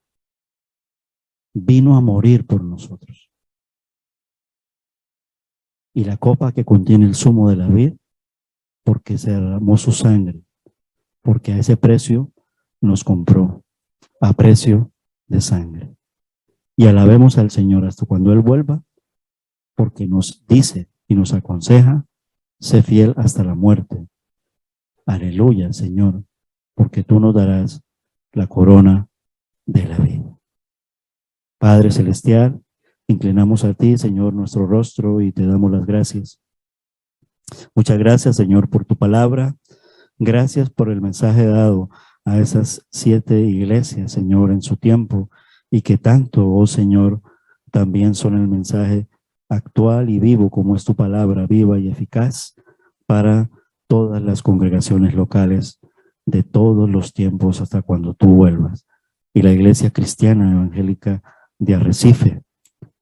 vino a morir por nosotros. Y la copa que contiene el zumo de la vid, porque se derramó su sangre, porque a ese precio nos compró, a precio de sangre. Y alabemos al Señor hasta cuando Él vuelva, porque nos dice y nos aconseja, sé fiel hasta la muerte. Aleluya, Señor, porque tú nos darás la corona de la vida. Padre Celestial, inclinamos a ti, Señor, nuestro rostro y te damos las gracias. Muchas gracias, Señor, por tu palabra. Gracias por el mensaje dado a esas 7 iglesias, Señor, en su tiempo, y que tanto, oh Señor, también son el mensaje actual y vivo como es tu palabra, viva y eficaz para todas las congregaciones locales de todos los tiempos hasta cuando tú vuelvas. Y la Iglesia Cristiana Evangélica de Arrecife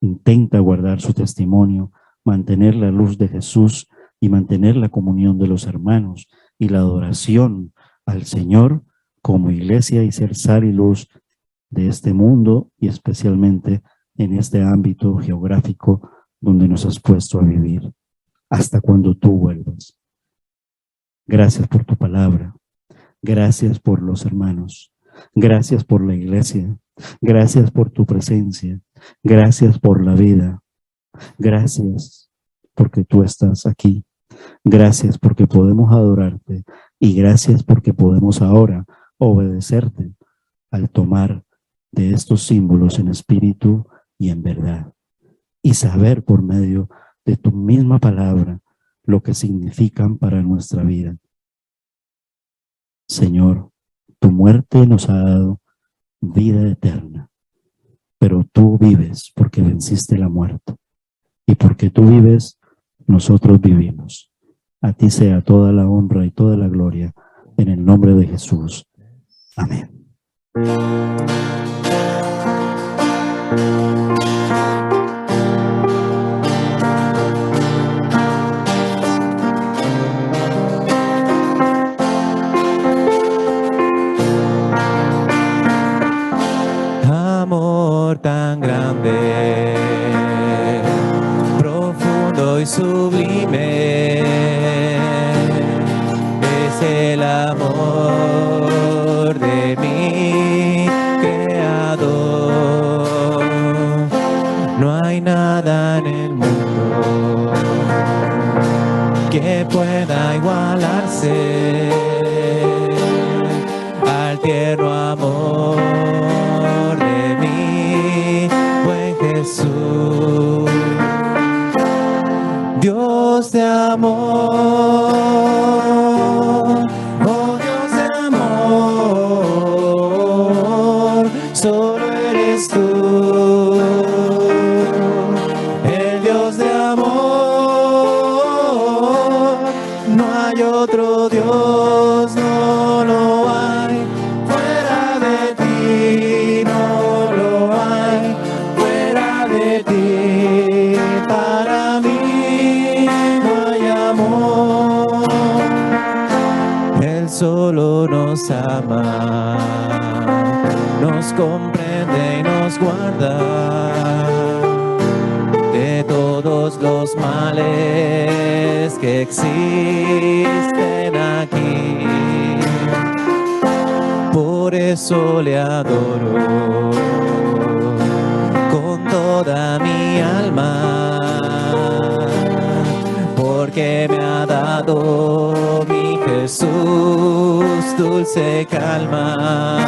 intenta guardar su testimonio, mantener la luz de Jesús y mantener la comunión de los hermanos y la adoración al Señor como iglesia y ser sal y luz de este mundo y especialmente en este ámbito geográfico donde nos has puesto a vivir hasta cuando tú vuelvas. Gracias por tu palabra, gracias por los hermanos, gracias por la iglesia, gracias por tu presencia, gracias por la vida, gracias porque tú estás aquí, gracias porque podemos adorarte y gracias porque podemos ahora obedecerte al tomar de estos símbolos en espíritu y en verdad y saber por medio de tu misma palabra lo que significan para nuestra vida. Señor, tu muerte nos ha dado vida eterna, pero tú vives porque venciste la muerte y porque tú vives, nosotros vivimos. A ti sea toda la honra y toda la gloria en el nombre de Jesús. Amén. Amor tan grande, profundo y sublime, es el amor de mi Creador. No hay nada en el mundo que pueda igualarse al tierno amor de mi buen Jesús. Dios de amor, oh Dios de amor, solo eres tú, el Dios de amor. No hay otro Dios, no lo hay, fuera de ti, no lo hay, fuera de ti, para mí no hay amor. Él solo nos ama, nos comprende y nos guarda de todos los males que existen aquí. Por eso le adoro con toda mi alma, porque me ha dado mi Jesús dulce calma.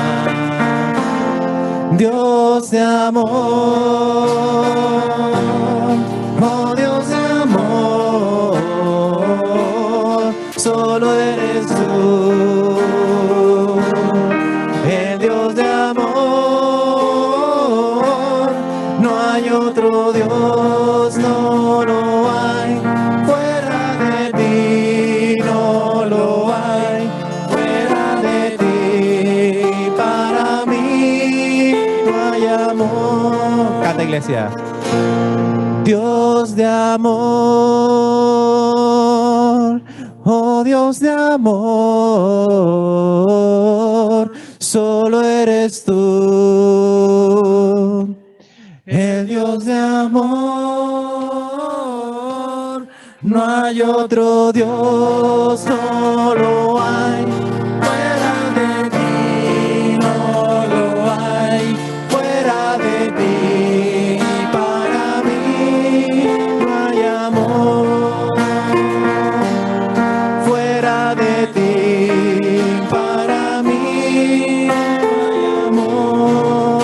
Dios de amor, oh Dios de amor, solo eres tú, el Dios de amor. No hay otro Dios, no lo hay, fuera de ti, no lo hay, fuera de ti, para mí no hay amor. Canta, iglesia. Dios de amor, oh Dios de amor, solo eres tú, el Dios de amor. No hay otro Dios, no lo hay, fuera de ti, no lo hay, fuera de ti, para mí no hay amor, fuera de ti, para mí no hay amor,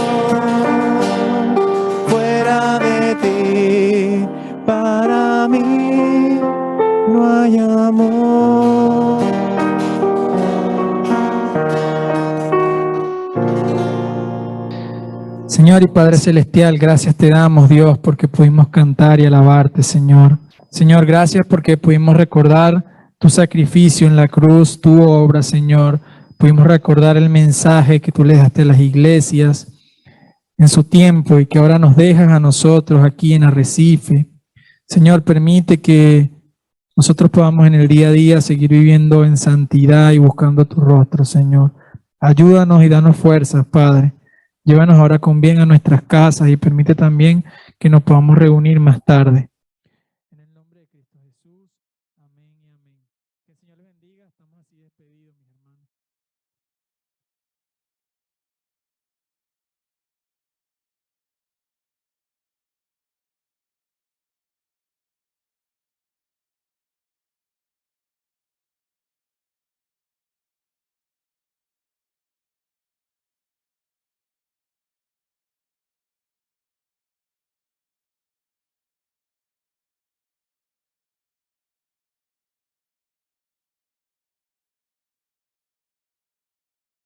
fuera de ti, para mí no hay amor. Señor y Padre Celestial, gracias te damos, Dios, porque pudimos cantar y alabarte, Señor. Señor, gracias porque pudimos recordar tu sacrificio en la cruz, tu obra, Señor. Pudimos recordar el mensaje que tú le daste a las iglesias en su tiempo y que ahora nos dejas a nosotros aquí en Arrecife. Señor, permite que nosotros podamos en el día a día seguir viviendo en santidad y buscando tu rostro, Señor. Ayúdanos y danos fuerzas, Padre. Llévanos ahora con bien a nuestras casas y permite también que nos podamos reunir más tarde.